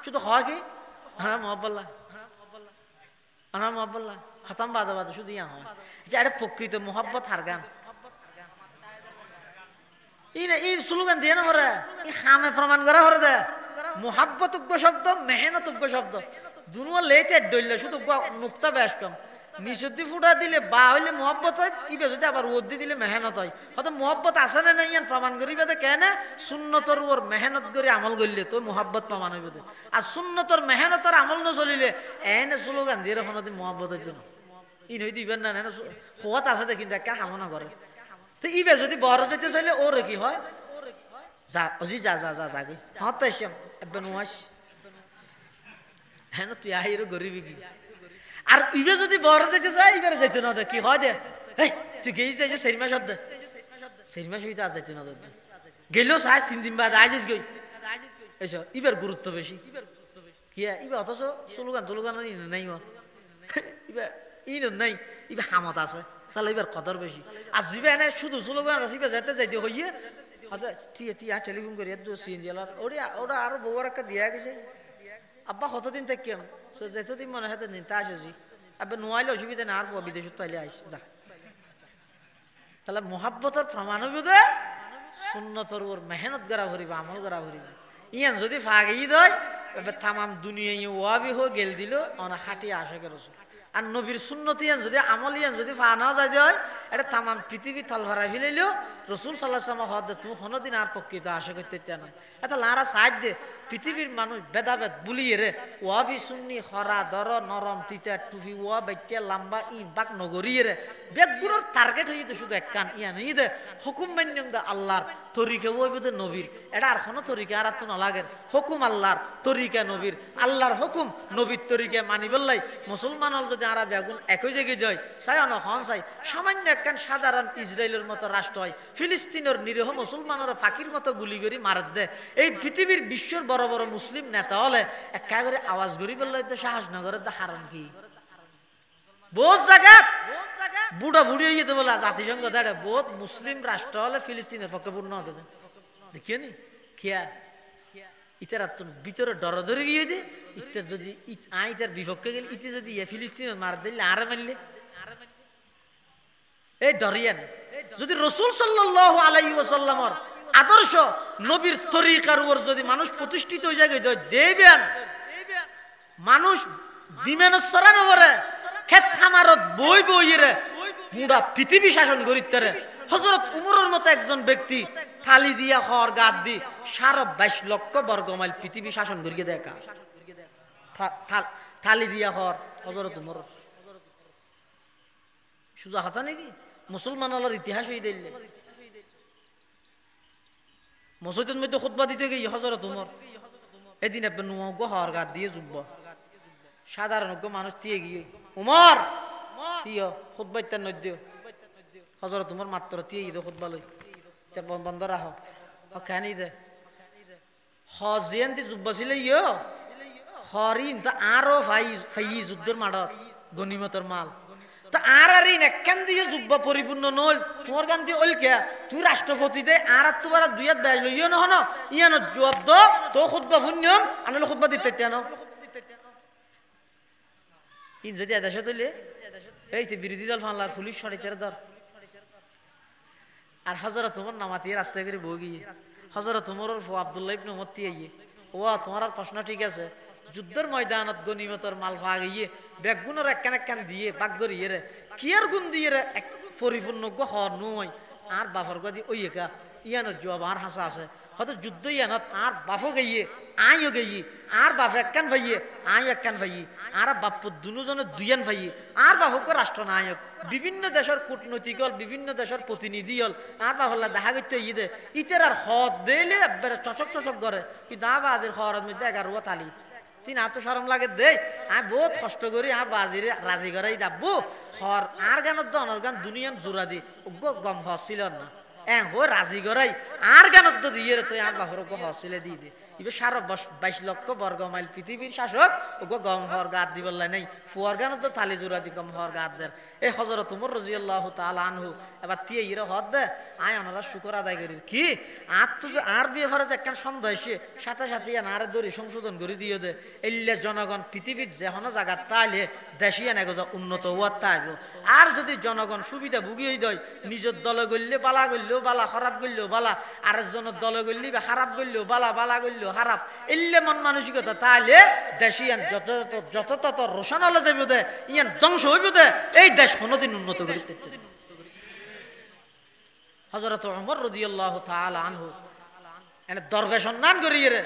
শুধু হয় কি আনার মহব্বল্লা আনার মহব্বল্লা হতাম বাদা বাদা শুধু ইয়া হয় যে এটা প্রকৃত মহব্বত হার গান এই স্লোগান দিয়ে না পরে এই হামে প্রমাণ করা পরে দে মহাব্বতজ্ঞ শব্দ মেহনতজ্ঞ শব্দ দুনুয়া লেতে ডইলে শুধু নুক্তা বেশ কম নিচুতি ফুটা দিলে বা হইলে মহব্বত হয়, ইবে যদি আবার ওদি দিলে মেহনত হয়, হয়তো মহব্বত আছে না নাই ইয়ান প্রমাণ করিবে দে কেন সুন্নতর ওর মেহনত করে আমল করলে তো মহব্বত প্রমাণ হইবে দে, আর সুন্নতর মেহনতর আমল নচলিলে এনে স্লোগান দিয়ে কোনোদিন মহব্বত হইছে না ই নই দিবেন না হওয়াত আছে দে কিন্তু একটা কামনা করে। তো ইবে যদি বড় যেতে চাইলে ওরে কি হয় যা অজি যা যা যা যাগে হতে শ্যাম এবে নুয়াস হ্যাঁ তুই আহিরও গরিবি কি, আর ইবে যদি বড় যেতে চাই ইবে যাইতে না কি হয় দে এই তুই গেই যাই সেই মাস দে সেই মাস হইতে আজ যাইতে না দে গেলেও সাজ 3 দিন বাদ আইছিস গই এসো ইবের গুরুত্ব বেশি কি ইবে অথচ স্লোগান নাই ইবে ইন নাই ইবে হামত আছে তাহলে এবার কদর বেশি, আর জিবে এনে শুধু স্লোগান আছে ইবে যেতে যাইতে হইয়ে তিয়া টেলিফোন করি সিএনজিলার ওরা আরো বউর একটা দিয়া গেছে আব্বা কতদিন থেকে যেতদিন মনে হয় দিন তা আসি আব্বা নোয়াইলে অসুবিধা না আর বিদেশ তাইলে আইস যা, তাহলে মহাব্বতের প্রমাণ হইবে সুন্নতর ওর মেহনত করা ভরিবা আমল করা ভরিবা ইয়ান যদি ফাগি দেয় এবার তামাম দুনিয়া ওয়াবি হয়ে গেল দিল অনা খাটিয়ে আসে রসুল, আর নবীর সুন্নতি ইয়ান যদি আমল ইয়ান যদি ফা না যায় হয় এটা তামাম পৃথিবী থাল ভরা ফেলাইলেও রসুল সাল্লাহ সাল্লাম হদ তুমি কোনোদিন আর প্রকৃত আশা করতে নয়, এটা লারা সাহায্য দে পৃথিবীর মানুষ ভেদাভেদ বুলিয়ে রে ওয়াবি সুন্নি হরা দর নরম তিতা টুফি ওয়া বাইটিয়া লাম্বা ই বাক নগরিয়ে রে বেগগুলোর টার্গেট হয়ে যেত শুধু এক কান ইয়ান ই দে হুকুম মান্যম দে আল্লাহর তরিকা ওই বোধ নবীর এটা আর কোনো তরিকা আর তো নলাগের হুকুম আল্লাহর তরিকা নবীর আল্লাহর হুকুম নবীর তরিকা মানি বললাই মুসলমান হল যদি আর বেগুন একই জায়গায় যায় চাই অনখন চাই সামান্য একখান সাধারণ ইসরায়েলের মতো রাষ্ট্র হয় ফিলিস্তিনের নিরীহ মুসলমানের ফাঁকির মতো গুলি করি মারত দে এই পৃথিবীর বিশ্বের বড় বড় মুসলিম নেতা হলে একা করে আওয়াজ করি বললে তো সাহস নগরের দা হারণ কি বহুত জায়গা বুড়া বুড়ি হয়ে যেতে বলে জাতিসংঘ দাঁড়ে বহুত মুসলিম রাষ্ট্র হলে ফিলিস্তিনের পক্ষে পূর্ণ হতে দেখিও নি খেয়া ইতার ভিতরে ডরদরে গিয়ে যে ইতার যদি ইতার বিপক্ষে গেলে ইতে যদি ফিলিস্তিনের মার দিলে আর মারলে এই ডরিয়ান যদি রসুল সাল্লাল্লাহু আলাইহি ওয়াসাল্লামের আদর্শ নবীর তরিকার উপর যদি মানুষ প্রতিষ্ঠিত হয়ে যায় দেবেন মানুষ বিমানের সরানো করে ক্ষেত খামারত বই বইরে পুরা পৃথিবী শাসন করিতে রে হযরত উমরের মতো একজন ব্যক্তি থালি দিয়া হর গাদ দি 22.5 লক্ষ বর্গমাইল পৃথিবী শাসন করিয়ে দেখা থালি দিয়া হর হযরত উমর সুজা হাতা নাকি মুসলমানের ইতিহাস হয়ে দিলে মসজিদের মধ্যে খুতবা দিতে গিয়ে হযরত উমর এদিন আপনি নুয়া হর গাদ দিয়ে যুব্ব সাধারণ মানুষ দিয়ে গিয়ে উমর তিয় খুতবা ইত্যার নদ্য হযরত উমর মাত্র তিয়ে ঈদ খুতবা লই বন্ধ রাখ খানি দে হজিয়ান্তি যুব্বা ছিল ইয় হরিন তা আরো ফাই যুদ্ধের মাঠত গনিমতের মাল তা আর একখান দিয়ে যুব্বা পরিপূর্ণ নল তোমার গান দিয়ে ওল কে তুই রাষ্ট্রপতি দে আর তোমার 2 হাত বেজ লইও নহন ইয়ান জবাব দো তো খুতবা ফুন্যম আনলে খুতবা দিতে তেন ইন যদি আদেশ হইলে এই যে বিরোধী দল ফানলার পুলিশ সরিতের দর আর হযরত উমর নামাতি রাস্তায় করে বই গিয়ে হযরত উমরের ফু আব্দুল্লাহ ইবনে উমর তিয়ে ও তোমার আর প্রশ্ন ঠিক আছে যুদ্ধের ময়দানত গনিমতের মাল ভাগ গিয়ে বেগুনের একখান একখান দিয়ে বাগ করিয়ে রে কি আর গুণ দিয়ে রে এক পরিপূর্ণ হ নয় আর বাফর গদি ওই একা ইয়ানোর জবাব আর হাসা আছে হয়তো যুদ্ধ ইয়ানত আর বাফও গিয়ে আইও গিয়ে আর বাপ একখান ভাইয়ে আই একখান ভাইয়ে আর বাপ দুজনে দুইয়ান ভাইয়ে আর বাপক রাষ্ট্রনায়ক বিভিন্ন দেশের কূটনৈতিক হল বিভিন্ন দেশের প্রতিনিধি হল আর বাপল্লা দেখা করতে দে ইতের আর হদ দিলে একবারে চচক চচক করে কিন্তু আবাজের হরের মধ্যে 11 তালি তিন আত্মসরম লাগে দে আমি বহুত কষ্ট করি আর বাজিরে রাজি করাই যাবো হর আর গানত অনর গান দুনিয়ান জোড়া দি গম হচ্ছিল না হো রাজি করাই আর কেন তো দিয়ে রে তুই আর বাহর হসিলে দিয়ে দে ইবে 22 লক্ষ বর্গ মাইল পৃথিবীর শাসক ওগো গম হর গাদ দিবল্লাই নাই ফুয়ার গান তো তালি জোড়া দি গম হর গাদ দের এই হযরত উমর রাদিয়াল্লাহু তাআলা আনহু এবার তিয়ে ইরে হদ দে আয় ওনারা শুকর আদায় করি কি আর তো যে আর বিয়ে ফরজ একখান সন্দেহ এসে সাথে সাথে আর দড়ি সংশোধন করে দিয়ে দে এল্লে জনগণ পৃথিবীর যেহন জায়গা তাইলে দেশিয়া নেগো উন্নত হওয়ার তাইব আর যদি জনগণ সুবিধা ভুগিয়ে দেয় নিজের দলে গড়লে বালা গড়লেও বালা খারাপ গড়লেও বালা আরেকজনের দলে গড়লি বা খারাপ গড়লেও বালা বালা গড়লেও খারাপ এল্লে মন মানসিকতা তাইলে দেশিয়ান যত তত রোশন হলে যাইব দে ইয়ান ধ্বংস হইব দে এই দেশ কোনোদিন উন্নত করিতে হযরত ওমর রাদিয়াল্লাহু তাআলা আনহু এনে দরবে সম্মান করিয়ে রে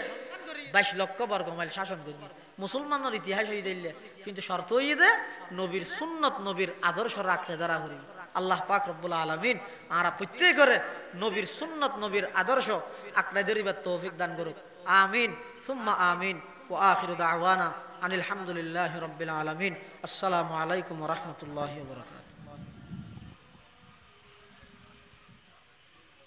22 লক্ষ বর্গ মাইল শাসন করি মুসলমানের ইতিহাস হয়ে দিলে কিন্তু শর্ত হয়ে দে নবীর সুন্নত নবীর আদর্শ রাখতে ধরা করি আল্লাহ পাক রব্বুল আলামিন আরা প্রত্যেক করে নবীর সুন্নত নবীর আদর্শ আঁকড়ে ধরিবার তৌফিক দান করুক আমিন সুম্মা আমিন ওয়া আখিরু দাওয়ানা আনিল হামদুলিল্লাহি রাব্বিল আলামিন আসসালামু আলাইকুম ওয়া রাহমাতুল্লাহি ওয়া বারাকাতুহু।